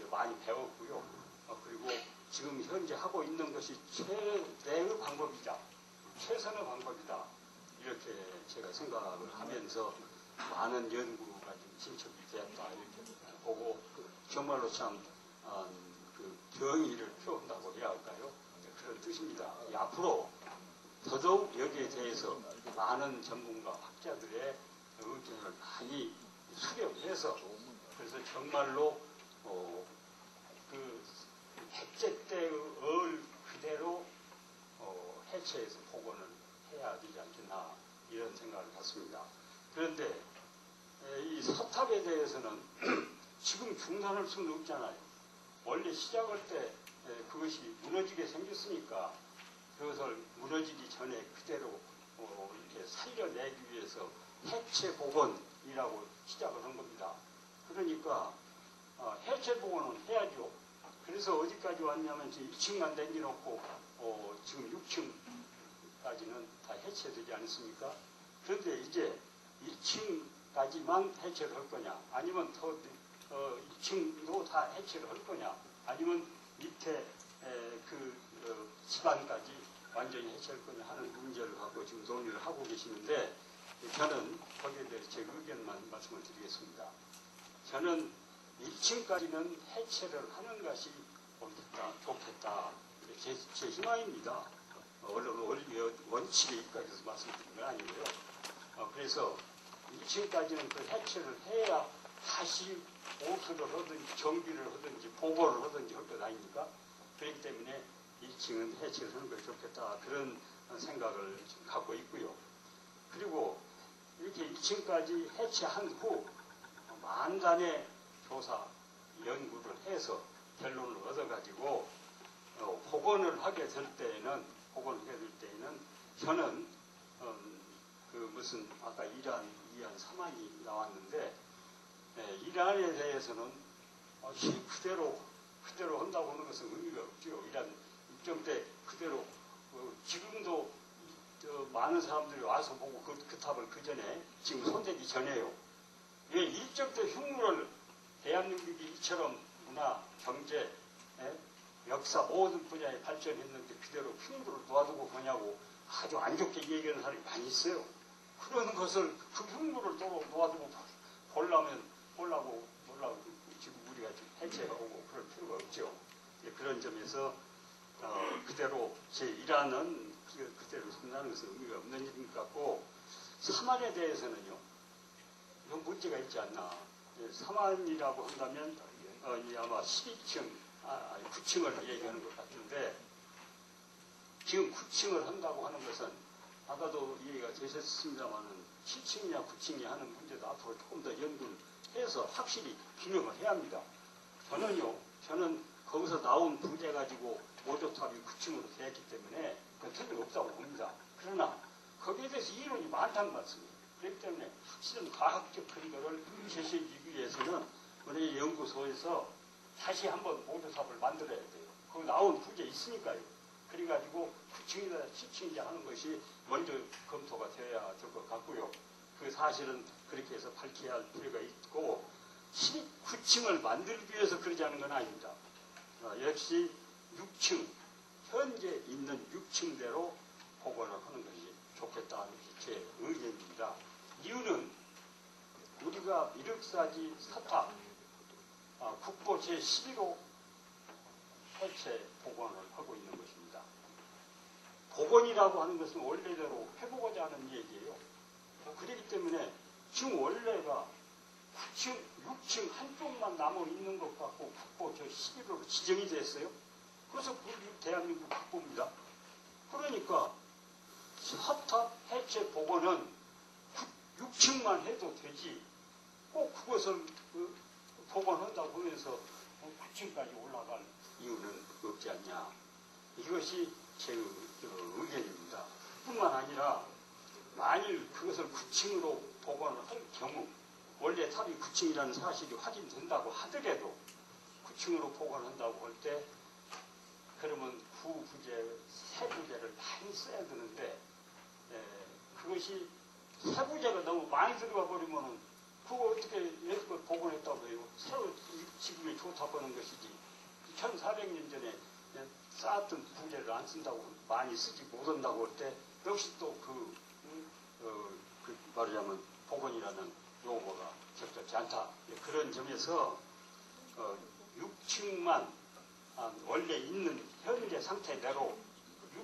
많이 배웠고요. 그리고 지금 현재 하고 있는 것이 최대의 방법이자 최선의 방법이다. 이렇게 제가 생각을 하면서 많은 연구가 좀 진척이 되었다. 이렇게 보고 정말로 참 그 경의를 표한다고 해야 할까요? 그런 뜻입니다. 앞으로 더더욱 여기에 대해서 많은 전문가 학자들의 의견을 많이 수렴해서 그래서 정말로 그 해체 때의 얼 그대로 해체해서 복원을 해야 되지 않겠나 이런 생각을 갖습니다. 그런데 이 서탑에 대해서는 지금 중단할 수는 없잖아요. 원래 시작할 때 그것이 무너지게 생겼으니까 그것을 무너지기 전에 그대로 이렇게 살려내기 위해서 해체 복원이라고 시작을 한 겁니다. 그러니까 해체 복원은 해야죠. 그래서 어디까지 왔냐면 지금 2층만 댕겨놓고 지금 6층까지는 다 해체되지 않습니까? 그런데 이제 2층까지만 해체를 할 거냐, 아니면 더 2층도 다 해체를 할 거냐, 아니면 밑에 집안까지 완전히 해체할 거냐 하는 문제를 갖고 지금 논의를 하고 계시는데 저는 거기에 대해서 제 의견만 말씀을 드리겠습니다. 저는 1층까지는 해체를 하는 것이 옳겠다, 좋겠다. 제 희망입니다. 원칙에 입각해서 말씀드린 건 아니고요. 그래서 1층까지는 그 해체를 해야 다시 보수를 하든지 정비를 하든지 보고를 하든지 할 것 아닙니까? 그렇기 때문에 1층은 해체를 하는 것이 좋겠다. 그런 생각을 지금 갖고 있고요. 그리고 이렇게 1층까지 해체한 후 만단의 조사, 연구를 해서 결론을 얻어가지고 복원을 하게 될 때에는 저는 그 무슨 아까 1안, 2안, 3안이 나왔는데 1안에 대해서는 그대로 한다고 하는 것은 의미가 없죠. 1안 입정 때 그대로 지금도 많은 사람들이 와서 보고 그 탑을 그 전에 지금 손대기 전에요. 왜 일정 때 흉물을 대한민국이 이처럼 문화, 경제, 역사 모든 분야에 발전했는데 그대로 흉물을 놓아두고 보냐고 아주 안 좋게 얘기하는 사람이 많이 있어요. 그런 것을 그 흉물을 놓아두고 보려고 지금 우리가 해체하고 그럴 필요가 없죠. 그런 점에서 그대로 제1안은 그대로 쓴다는 것은 의미가 없는 일 같고 3안에 대해서는요. 이런 문제가 있지 않나. 3안이라고 한다면 아마 12층, 9층을 얘기하는 것 같은데 지금 9층을 한다고 하는 것은 아까도 얘기가 되셨습니다마는 7층이냐 9층이냐 하는 문제도 앞으로 조금 더 연구를 해서 확실히 규명을 해야 합니다. 저는 거기서 나온 부재 가지고 모조탑이 9층으로 되었기 때문에 그건 틀림없다고 봅니다. 그러나 거기에 대해서 이론이 많다는 말씀이에요. 그렇기 때문에 확실한 과학적 근거를 제시하기 위해서는 우리 연구소에서 다시 한번 모조탑을 만들어야 돼요. 거기 나온 부재 있으니까요. 그래가지고 9층이나 10층이냐 하는 것이 먼저 검토가 되어야 될 것 같고요. 그 사실은 그렇게 해서 밝혀야 할 필요가 있고 9층을 만들기 위해서 그러지 않은 건 아닙니다. 역시 6층, 현재 있는 6층대로 복원을 하는 것이 좋겠다는 것이 제 의견입니다. 이유는 우리가 미륵사지 사탑 국보 제11호 해체 복원을 하고 있는 것입니다. 복원이라고 하는 것은 원래대로 해보고자 하는 얘기예요. 그렇기 때문에 지금 원래가 9층, 6층 한쪽만 남아 있는 것 같고 국보 제11호로 지정이 됐어요. 그래서 그게 대한민국 국보입니다. 그러니까 사탑 해체 복원은 6층만 해도 되지 꼭 그것을 복원한다고 하면서 9층까지 올라갈 이유는 없지 않냐. 이것이 제 의견입니다. 뿐만 아니라 만일 그것을 9층으로 복원을 할 경우 원래 탑이 9층이라는 사실이 확인된다고 하더라도 9층으로 복원한다고 할 때 그러면 구부재, 세부재를 많이 써야 되는데 그것이 세부재가 너무 많이 들어가 버리면은 그거 어떻게 여태껏 복원했다고 해요? 새로 지금에 조탑하는 것이지 1400년 전에 쌓았던 부재를 안 쓴다고 많이 쓰지 못한다고 할 때 역시 또 말하자면 복원이라는 용어가 적절치 않다. 그런 점에서 6층만 원래 있는 현재 상태대로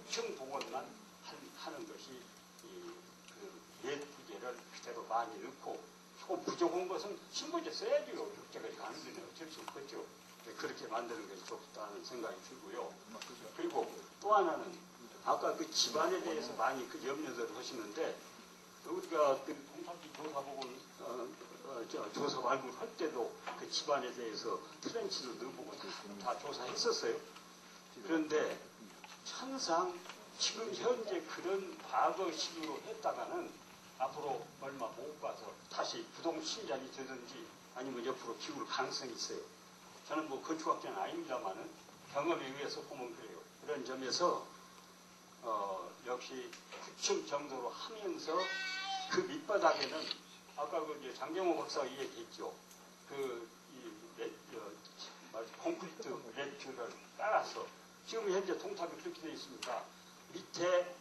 6층 복원만 하는 것이 옛 부재를 그대로 많이 넣고 조금 부족한 것은 신부재 써야죠. 6재까지 가는 데는 어쩔 수 없겠죠. 그렇게 만드는 것이 좋다는 생각이 들고요. 그리고 또 하나는 아까 그 집안에 대해서 많이 그 염려를 하시는데 우리가 그 공사기 조사복을 조사 발굴 할 때도 그 집안에 대해서 트렌치도 넣어보고 다 조사했었어요. 그런데 항상 지금 현재 그런 과거식으로 했다가는 앞으로 얼마 못 가서 다시 부동 침전이 되든지 아니면 옆으로 기울 가능성이 있어요. 저는 뭐 건축학자는 아닙니다만은 경험에 의해서 보면 그래요. 그런 점에서 역시 9층 정도로 하면서 그 밑바닥에는 아까 그 이제 장경호 박사가 얘기했죠. 콘크리트 매트를 깔아서 지금 현재 동탑이 그렇게 되어 있습니다. 밑에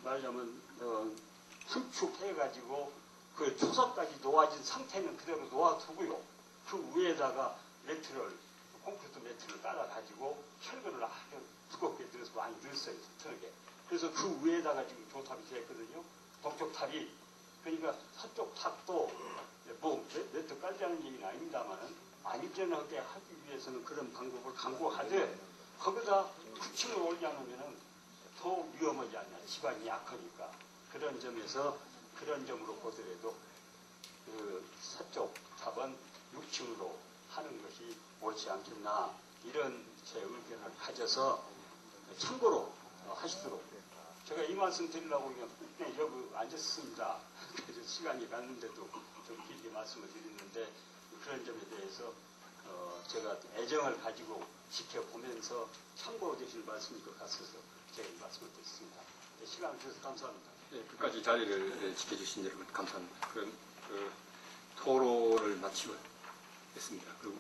말하자면 수축해가지고 그 초석까지 놓아진 상태는 그대로 놓아두고요. 그 위에다가 콘크리트 매트를 깔아가지고 철근을 아주 두껍게 들어서 많이 넣었어요. 튼하게. 그래서 그 위에다가 지금 조탑이 되었거든요. 동쪽 탑이. 그러니까 서쪽 탑도 뭐 매트 깔자는 얘기는 아닙니다만은 안전하게 하기 위해서는 그런 방법을 강구하되 거기다 9층을 올지 않으면은 더 위험하지 않냐. 집안이 약하니까. 그런 점에서 그런 점으로 보더라도 그 서쪽 탑은 6층으로 하는 것이 옳지 않겠나. 이런 제 의견을 가져서 참고로 하시도록. 제가 이 말씀 드리려고 그냥 여기 앉았습니다. 그래서 시간이 갔는데도 좀 길게 말씀을 드리는데 그런 점에 대해서 제가 애정을 가지고 지켜보면서 참고로 되실 말씀일 것 같아서 제가 이 말씀을 드렸습니다. 네, 시간을 주셔서 감사합니다. 네, 끝까지 자리를 지켜주신 여러분 감사합니다. 그럼 토론을 마치겠습니다. 그리고